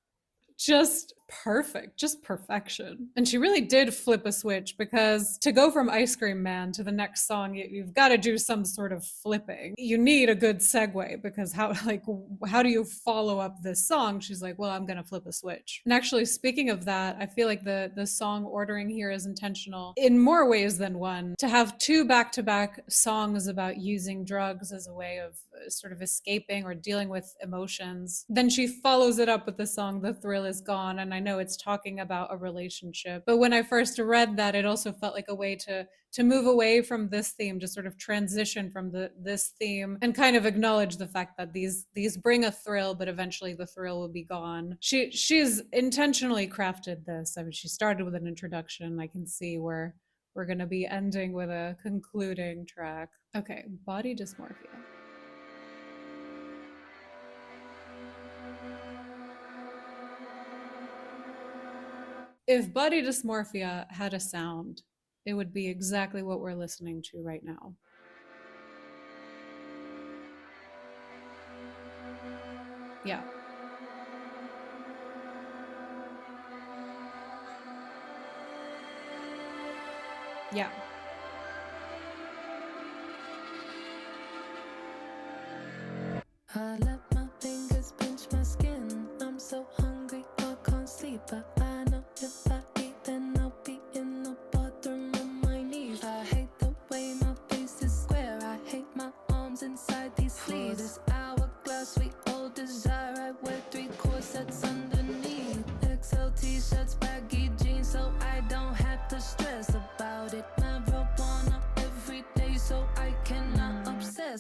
Just perfect, just perfection. And she really did flip a switch, because to go from Ice Cream Man to the next song, you've got to do some sort of flipping. You need a good segue, because how do you follow up this song? She's like, well, I'm gonna flip a switch. And actually, speaking of that, I feel like the song ordering here is intentional in more ways than one. To have two back-to-back songs about using drugs as a way of sort of escaping or dealing with emotions, then she follows it up with the song The Thrill Is Gone. And I know it's talking about a relationship, but when I first read that, it also felt like a way to move away from this theme, to sort of transition from this theme and kind of acknowledge the fact that these bring a thrill, but eventually the thrill will be gone. She's intentionally crafted this. I mean, she started with an introduction. I can see where we're going to be ending with a concluding track. Okay, Body Dysmorphia. If Body Dysmorphia had a sound, it would be exactly what we're listening to right now. Yeah. Yeah. I let my fingers pinch my skin. I'm so hungry, I can't sleep. I know if I eat, then I'll be in the body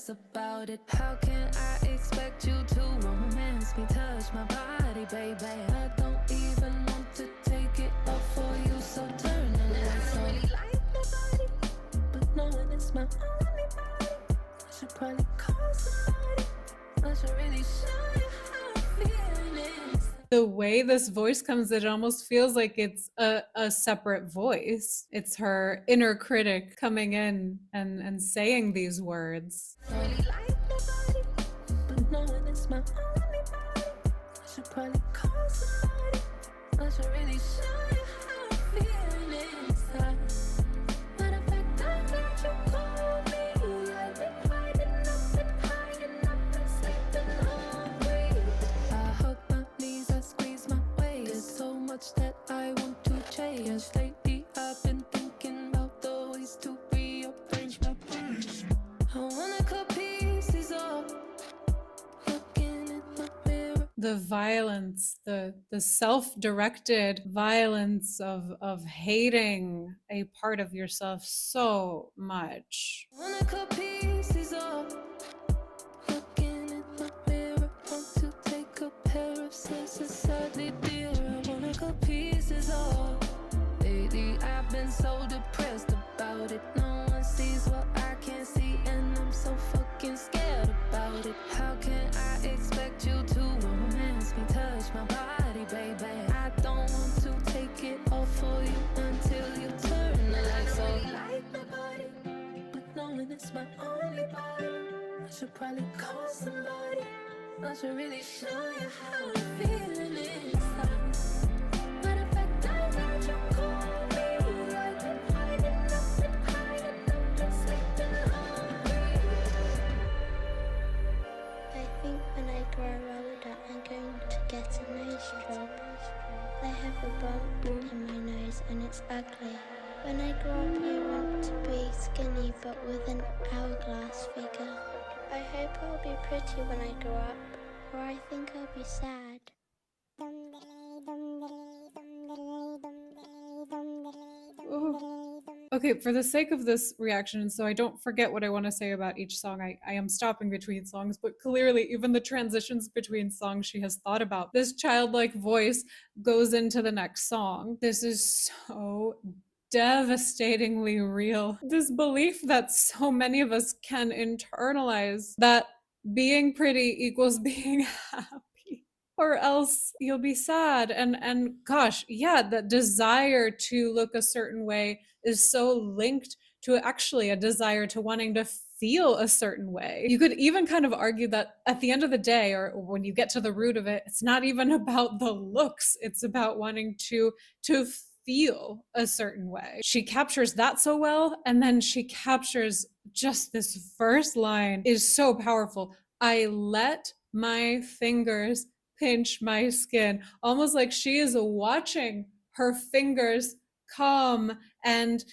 stress about it. How can I expect you to romance me, touch my body, baby? I don't even want to take it off for you, so turn the lights on. I really like my body, but knowing it's my only body, I should probably call somebody. I should really show you how I'm feeling. The way this voice comes, it almost feels like it's a separate voice. It's her inner critic coming in and saying these words. I really like my body, but knowing it's my only body, I should probably call somebody. I should really show you how I'm feeling inside. Matter of fact, I'm glad you called me. I've been hiding up and hiding up and sleeping hungry. I hug my knees, I squeeze my waist. There's so much that I want to change. Lately, I've been thinking about the ways to rearrange my brain. I wanna cut pieces off, looking in my mirror. The violence, the self-directed violence of hating a part of yourself so much. I wanna cut pieces off, looking in my mirror. Want to take a pair of scissors, sadly dear. I wanna cut pieces off. Lately, I've been so depressed about it. No one sees what I can't see, and I'm so fucking scared about it. How can I expect you to romance me, touch my body, baby? I don't want to take it off for you until you turn the lights on. I really like my body, but knowing it's my only body, I should probably call somebody. I should really show you how I'm feeling inside. Matter of fact, I'm glad you called me. I've been hiding up and sleeping hungry. I think when I grow older, I'm going to get a nose job. I have a bump in my nose and it's ugly. When I grow up, I want to be skinny but with an hourglass figure. I hope I'll be pretty when I grow up, or I think I'll be sad. Okay, for the sake of this reaction, so I don't forget what I want to say about each song, I am stopping between songs, but clearly even the transitions between songs she has thought about. This childlike voice goes into the next song. This is so devastatingly real. This belief that so many of us can internalize that being pretty equals being happy, or else you'll be sad. And gosh, yeah, the desire to look a certain way is so linked to actually a desire to wanting to feel a certain way. You could even kind of argue that at the end of the day, or when you get to the root of it, it's not even about the looks, it's about wanting to feel a certain way. She captures that so well, and then she captures just this first line is so powerful. I let my fingers pinch my skin, almost like she is watching her fingers come. And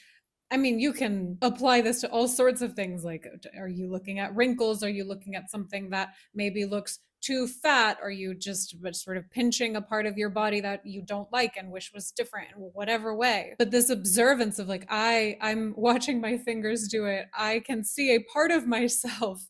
I mean, you can apply this to all sorts of things. Like, are you looking at wrinkles? Are you looking at something that maybe looks too fat? Are you just sort of pinching a part of your body that you don't like and wish was different in whatever way? But this observance of like, I'm watching my fingers do it. I can see a part of myself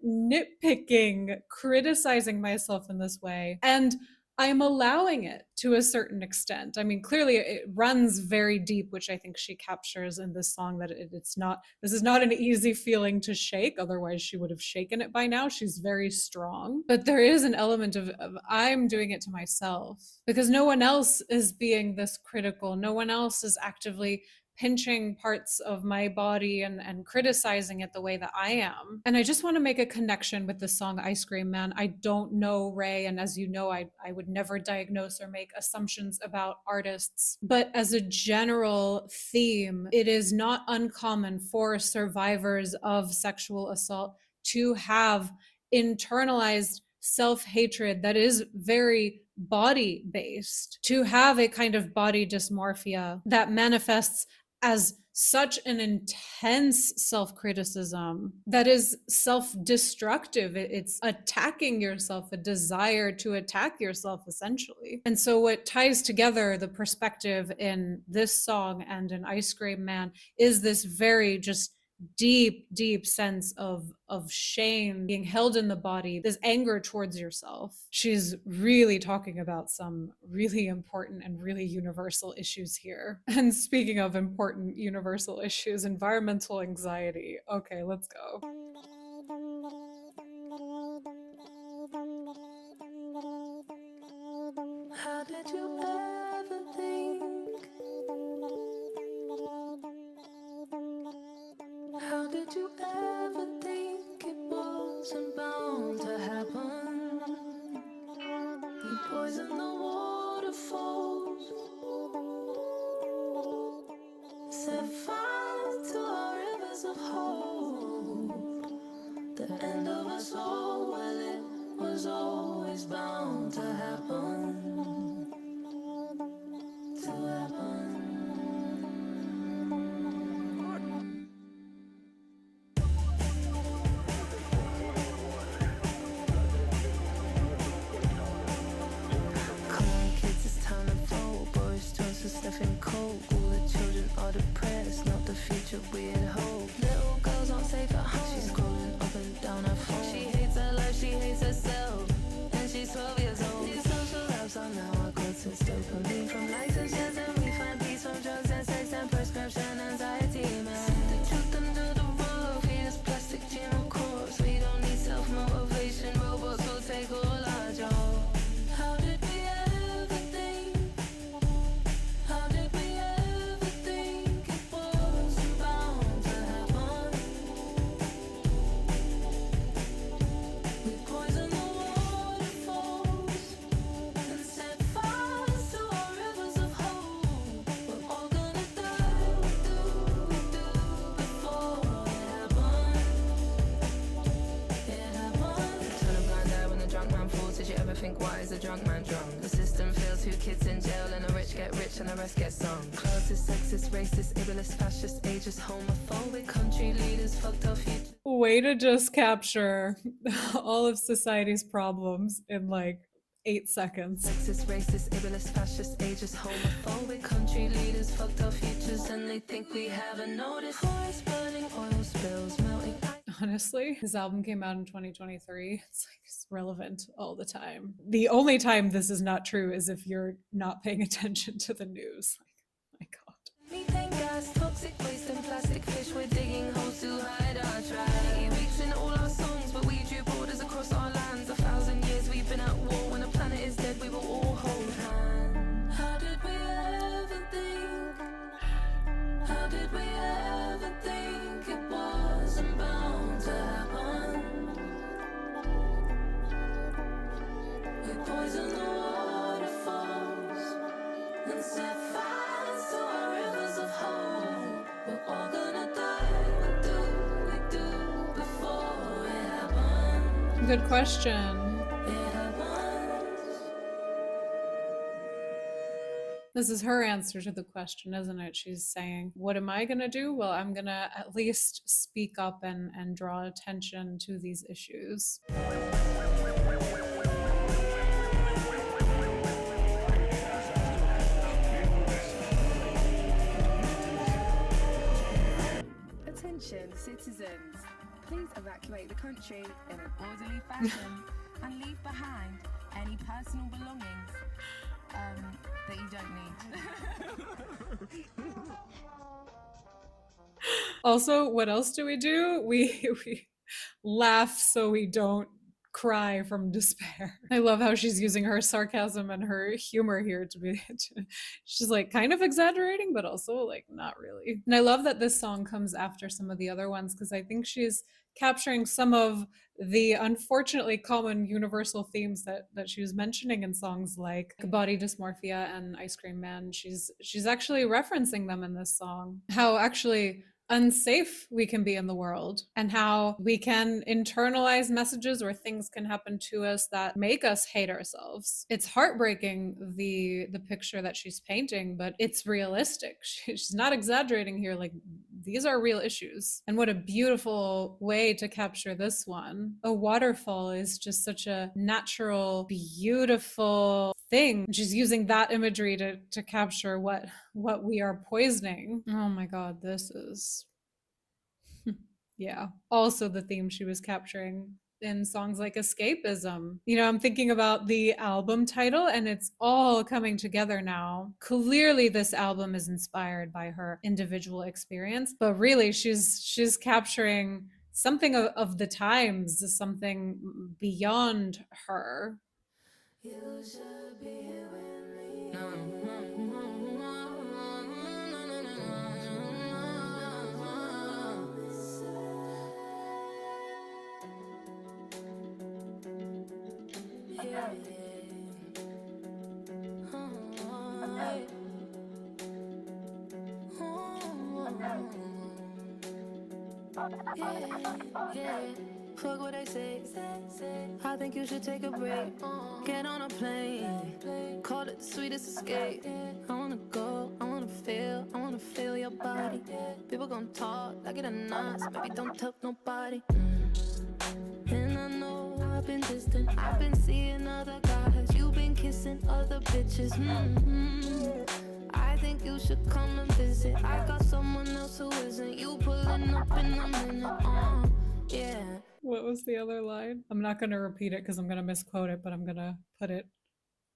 nitpicking, criticizing myself in this way. And I'm allowing it to a certain extent. I mean, clearly it runs very deep, which I think she captures in this song, that this is not an easy feeling to shake. Otherwise she would have shaken it by now. She's very strong, but there is an element of I'm doing it to myself because no one else is being this critical. No one else is actively pinching parts of my body and criticizing it the way that I am. And I just want to make a connection with the song Ice Cream Man. I don't know RAYE, and as you know, I would never diagnose or make assumptions about artists. But as a general theme, it is not uncommon for survivors of sexual assault to have internalized self-hatred that is very body-based, to have a kind of body dysmorphia that manifests as such an intense self-criticism that is self-destructive. It's attacking yourself, a desire to attack yourself, essentially. And so what ties together the perspective in this song and in Ice Cream Man is this very just deep sense of shame being held in the body, this anger towards yourself. She's really talking about some really important and really universal issues here. And speaking of important universal issues, environmental anxiety. Okay, let's go. How did you ever think? How did you ever think it wasn't bound to happen? You poison the waterfalls, set fire to our rivers of hope. The end of us all, well, it was always bound to happen. To happen. Come on, kids, it's time to vote. Boris Johnson sniffing coke. All the children are depressed, not the future we had hoped. Little girls aren't safe at home. She's scrolling up and down her phone. She hates her life, she hates herself, and she's 12 years old. These social apps are now our constant dopamine from licenses, and we find peace from drugs and sex and prescription anxiety, man. The truth under the rug, feed us plastic gym of course. We don't need self-motivation, robots will take all our jobs. How did we ever think? How did we ever think it wasn't bound to happen? We poison the waterfalls and set fires to our rivers of hope. We're all gonna die. We do before it happens. It happens. Turn a blind eye when the drunk man falls. Did you ever think, why is a drunk man drunk? The system fails, 2 kids in jail, and the rich get rich and the rest get sung. Classist, sexist, racist, ableist, fascist, ageist, homophobic. Country leaders fucked our future. Way to just capture all of society's problems in like 8 seconds. Sexist, racist, ableist, fascist, ageist, homophobic. Country leaders fucked our futures and they think we haven't noticed. Forest burning, oil spills, melting ice. Honestly, this album came out in 2023. It's like it's relevant all the time. The only time this is not true is if you're not paying attention to the news. Like, my God. Methane gas, toxic waste and plastic fish. We're digging holes to hide our trash. Weeks in all our songs, but we drew borders across our lands. 1,000 years we've been at war. When the planet is dead, we will all hold hands. How did we ever think? How did we ever think it wasn't bound to happen? We poison the waterfalls and set fires to our rivers of hope. We're all gonna die. We do before it happens. Good question. It happens. This is her answer to the question, isn't it? She's saying, what am I going to do? Well, I'm going to at least speak up and draw attention to these issues. Attention, citizens. Please evacuate the country in an orderly fashion and leave behind any personal belongings that you don't need. Also, what else do? We laugh so we don't cry from despair. I love how she's using her sarcasm and her humor here she's like kind of exaggerating, but also like not really. And I love that this song comes after some of the other ones because I think she's capturing some of the unfortunately common universal themes that she was mentioning in songs like Body Dysmorphia and Ice Cream Man. She's actually referencing them in this song. How actually unsafe we can be in the world and how we can internalize messages or things can happen to us that make us hate ourselves. It's heartbreaking, the picture that she's painting, but it's realistic. She's not exaggerating here. Like, these are real issues. And what a beautiful way to capture this one. A waterfall is just such a natural, beautiful thing. She's using that imagery to capture what we are poisoning. Oh my God, this is Yeah. Also the theme she was capturing in songs like Escapism. You know, I'm thinking about the album title and it's all coming together now. Clearly this album is inspired by her individual experience, but really she's capturing something of the times, something beyond her. You should be here with me. Yeah. Fuck what they say. I think you should take a break. Get on a plane. Call it the sweetest escape. I wanna go, I wanna feel your body. People gon' talk like it or not, so maybe don't tell nobody. And I know I've been distant, I've been seeing other guys. You've been kissing other bitches. I think you should come and visit. I got someone else who isn't. You pulling up in a minute. Yeah. What was the other line? I'm not going to repeat it because I'm going to misquote it, but I'm going to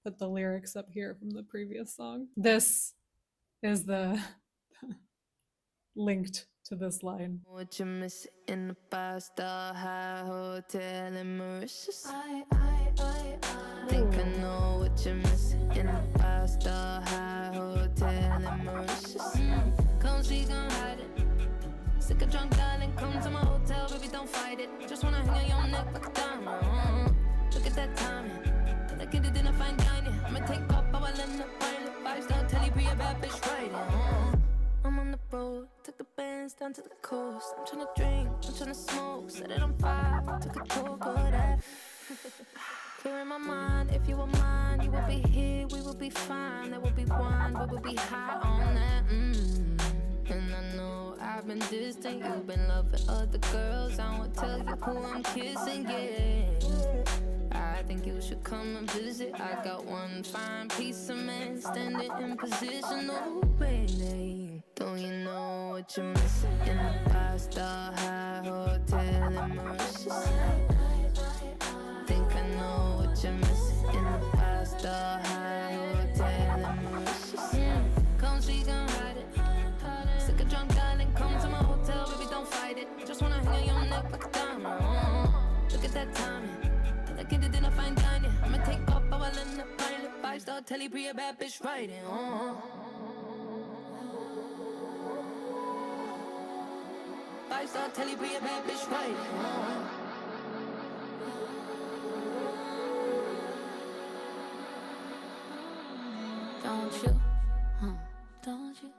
put the lyrics up here from the previous song. This is the linked to this line. What you miss in the 5-star high hotel in Mauritius? I think I know what you miss in the 5-star high hotel in Mauritius. Come see, come hide it. Sick of drunk darling, come to my hotel, baby, don't fight it. Just wanna hang on your neck like a diamond. Look at that timing. Like it dinner, fine dining. I'ma take off, I will end up buying a 5-star telly, be a bad bitch riding. I'm on the road, took the bands down to the coast. I'm tryna drink, I'm tryna smoke, set it on fire, took a tour, go that. Clear in my mind, if you were mine, you would be here, we would be fine. There would be wine, we would be high on that. And I know I've been distant, you've been loving other girls. I won't tell you who I'm kissing, yeah. I think you should come and visit. I got one fine piece of man standing in position, oh baby. Don't you know what you're missing in the 5-star high hotel in Mauritius? Think I know what you're missing in the 5-star high hotel in Mauritius. Come see, come hide it. Sick of drunk darling, come to my hotel, baby, don't fight it. Just wanna hang on your neck like a diamond. Look at that timing. Like it dinner, fine dining. I'ma take off, I will end up buying a 5-star telly, be a bad bitch riding. 5-star telly, be a bad bitch riding. Don't you? Don't you?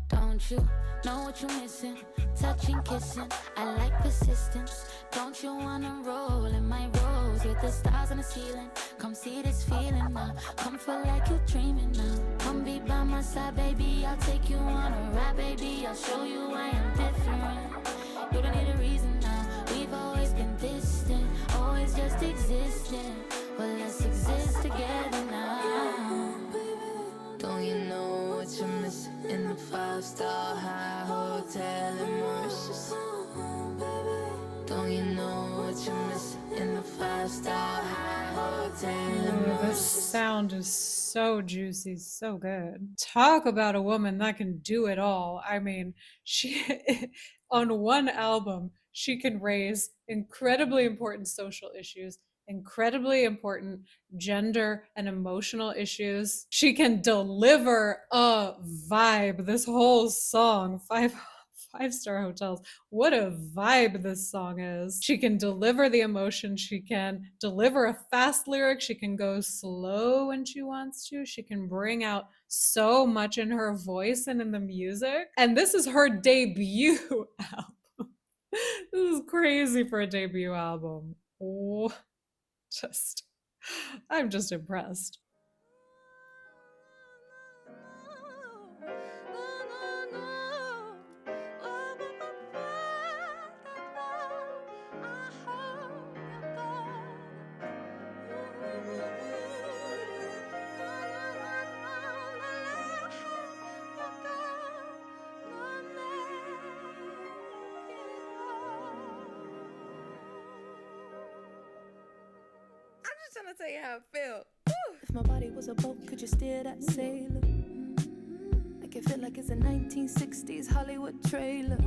Don't you know what you're missing? Touching, kissing, I like persistence. Don't you wanna roll in my rose with the stars on the ceiling? Come see this feeling now. Come feel like you're dreaming now. Come be by my side, baby. I'll take you on a ride, baby. I'll show you why I'm different. You don't need a reason now. We've always been distant, always just existing. Well, let's exist together now. Don't you know what you're missing in the 5-star high hotel in Mauritius? Don't you know what you're missing in the 5-star high hotel in Ooh, this Mauritius? sound is so juicy, so good. Talk about a woman that can do it all. I mean, she on one album, she can raise incredibly important social issues, incredibly important gender and emotional issues. She can deliver a vibe. This whole song, five-star hotels. What a vibe this song is. She can deliver the emotion. She can deliver a fast lyric. She can go slow when she wants to. She can bring out so much in her voice and in the music. And this is her debut album. This is crazy for a debut album. Oh, I'm just impressed. trying to tell you how I feel. Woo! If my body was a boat, could you steer that sailor? Make it feel like it's a 1960s Hollywood trailer.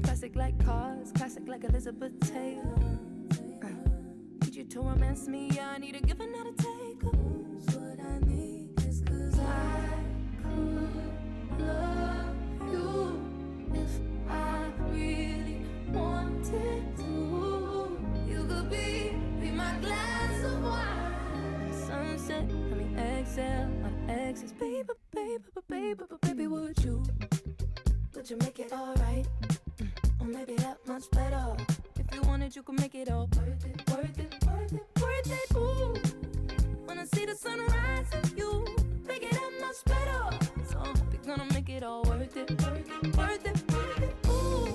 Classic like cars, classic like Elizabeth Taylor. Need you to romance me, yeah, I need a give and not a take. What I need is 'cause I could love you if I really wanted to. You could be my glass of wine. Sunset, I mean exhale, my exes. Baby, baby, baby, baby, would you make it alright? Or maybe that much better. If you wanted, you could make it all worth it, worth it, worth it, worth it. Ooh, when I see the sunrise and you make it that much better. So I hope you're gonna make it all worth it, worth it, worth it, worth it. Ooh,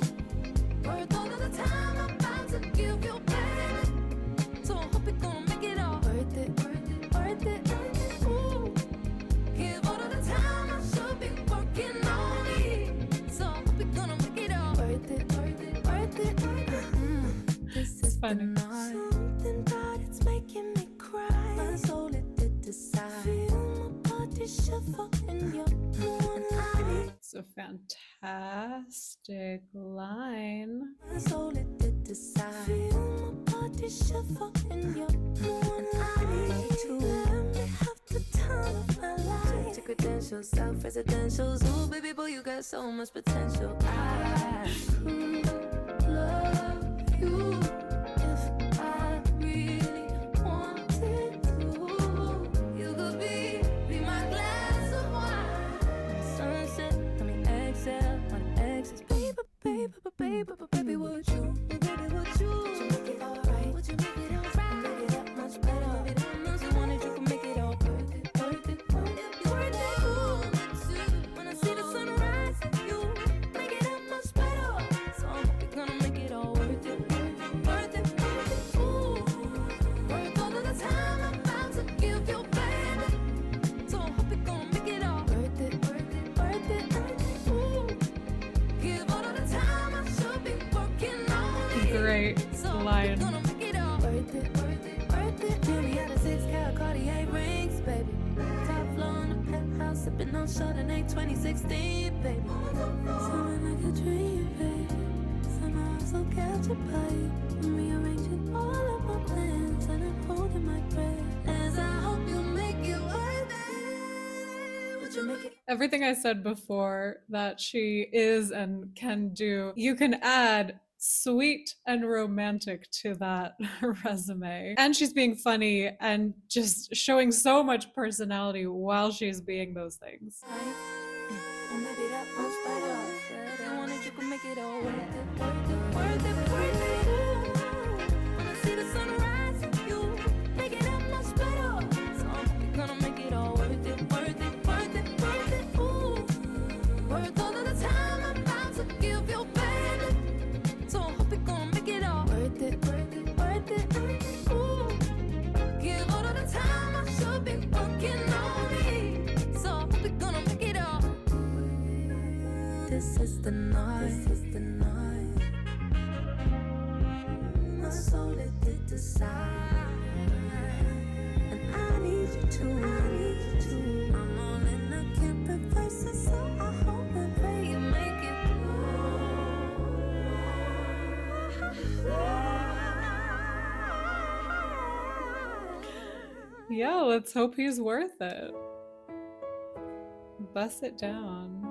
worth all of the time I'm about to give you, baby. So I hope you're gonna make it all worth it, worth it, worth it, worth it. Ooh, give all of the time I should be working on it. So I hope you're gonna make it all worth it, worth it, worth it, worth it. This is funny. Something about it's making me cry. My soul it did decide. Feel my body shiver in your moonlight. It's a fantastic line. My soul it did decide. Feel my body shiver in your moonlight. To let me have the time of my life. Check your credentials, self-residentials. Ooh, baby boy, you got so much potential. I could love you if I really wanted to. You could be my glass of wine. Sunset, I mean exhale, my exes. Baby, baby, baby, baby, would you? Baby, would you make it alright? Would you make it alright? Make it that much better. Maybe that much you wanted, you can make it all worth it, worth it, worth it, worth it. Ooh, when I see the sunrise, you make it that much better. So I hope you're gonna make it all worth it, worth it, worth it. Ooh, worth all of the time I'm about to give you, baby. So I hope you're gonna make it all worth it, worth it, worth it, worth it. Ooh, give all of the time I should be working on it. Great line. Gonna make it all worth it, worth it, worth it. Jimmy had a 6-carat Cartier rings, baby. Top floor in the penthouse, sipping on Chardonnay 2016, baby. Someone like a dream, baby. Somehow I'm so captured by you. I'm rearranging all of my plans and I'm holding my breath as I hope you make it worth it. Would you make it? Everything I said before that she is and can do, you can add sweet and romantic to that resume. And she's being funny and just showing so much personality while she's being those things. Or maybe that much better. If you wanted, you could make it all worth it, worth it, worth it, worth it. Ooh, when I see the sunrise, you make it that much better. So I hope you're gonna make it all worth it, worth it, worth it, worth it. Ooh, worth all of the time I'm about to give you, baby. So I hope you're gonna make it all worth it, worth it, worth it, worth it. Ooh, give all of the time I should be working on it. So I hope you're gonna make it all. This is the night, this is the night. My soul it did decide, and I need you to, I need you to. I'm all in, I can't reverse it, so I hope and pray you make it Yeah, let's hope he's worth it. Bust it down.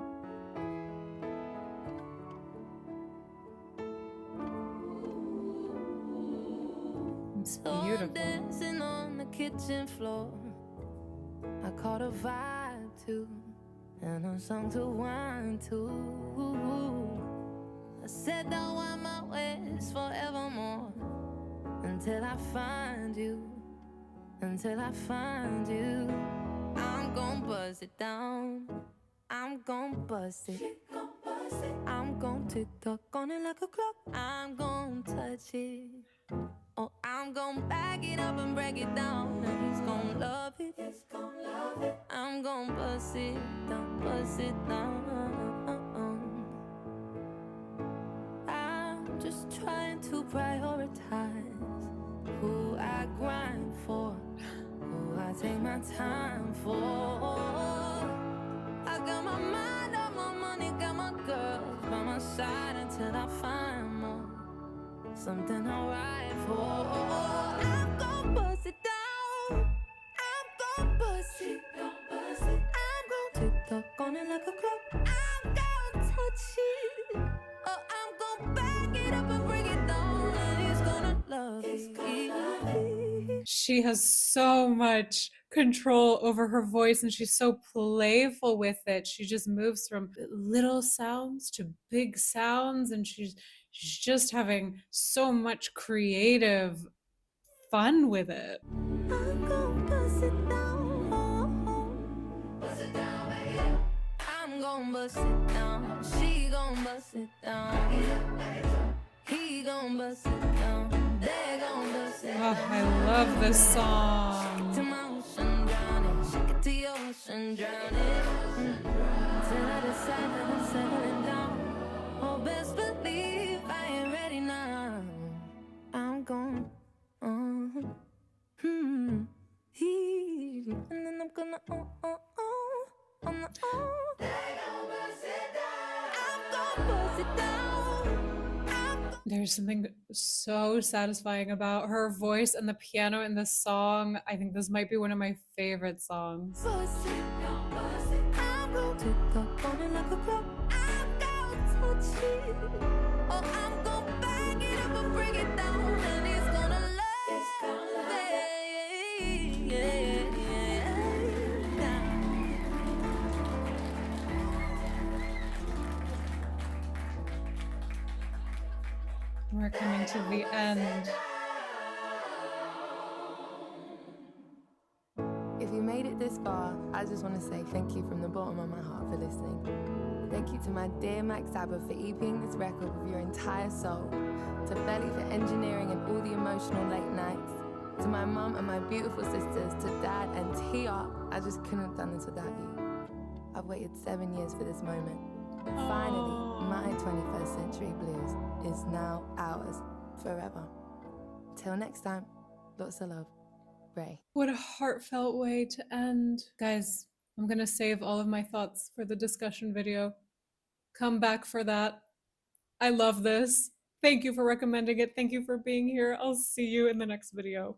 It's So I'm beautiful. dancing on the kitchen floor. I caught a vibe too, and a song to whine to. I said I want my ways forevermore until I find you, until I find you. I'm gon' buzz it down. I'm gon' buzz it. I'm gon' tick tock on it like a clock. I'm gon' touch it. Oh, I'm gon' back it up and break it down. And he's gon' love it. I'm gon' buzz it down, buzz it down. I'm just trying to prioritize who I grind take my time for. I got my mind on my money, got my girls by my side until I find more. Something I'll ride for. I'm gon' bust it down. I'm gon' bust it. I'm gon' tick-tock on it like a clock. I'm gon' touch it. Oh, I'm gon' back it up and bring it down. And he's gonna love it. She has so much control over her voice and she's so playful with it. She just moves from little sounds to big sounds and she's just having so much creative fun with it. I'm gon' bust it down. I'm gon' bust it down. She gon' bust it down. He gon' bust it down. They gon' bust it down. Oh, I love this song. To my ocean, drown it. Shake it to your ocean, drown it. Till I decide that I'm settling down. Oh, best believe I ain't ready now. I'm gone. And then I'm gonna on the They gon' bust it down. I'm gon' bust it down. There's something so satisfying about her voice and the piano in this song. I think this might be one of my favorite songs. Bust it, bust it. I'm gon' tick-tock on it like a clock. I'm gon' touch it. Oh, I'm gon' back it up and bring it down. And he's gonna love it. We're coming to the end. If you made it this far, I just want to say thank you from the bottom of my heart for listening. Thank you to my dear Max Sabbath for EPing this record with your entire soul. To Belly for engineering and all the emotional late nights. To my mum and my beautiful sisters, to Dad and TR. I just couldn't have done this without you. I've waited 7 years for this moment. Finally, my 21st century blues is now ours forever. Till next time, lots of love. Ray. What a heartfelt way to end. Guys, I'm gonna save all of my thoughts for the discussion video. Come back for that. I love this. Thank you for recommending it. Thank you for being here. I'll see you in the next video.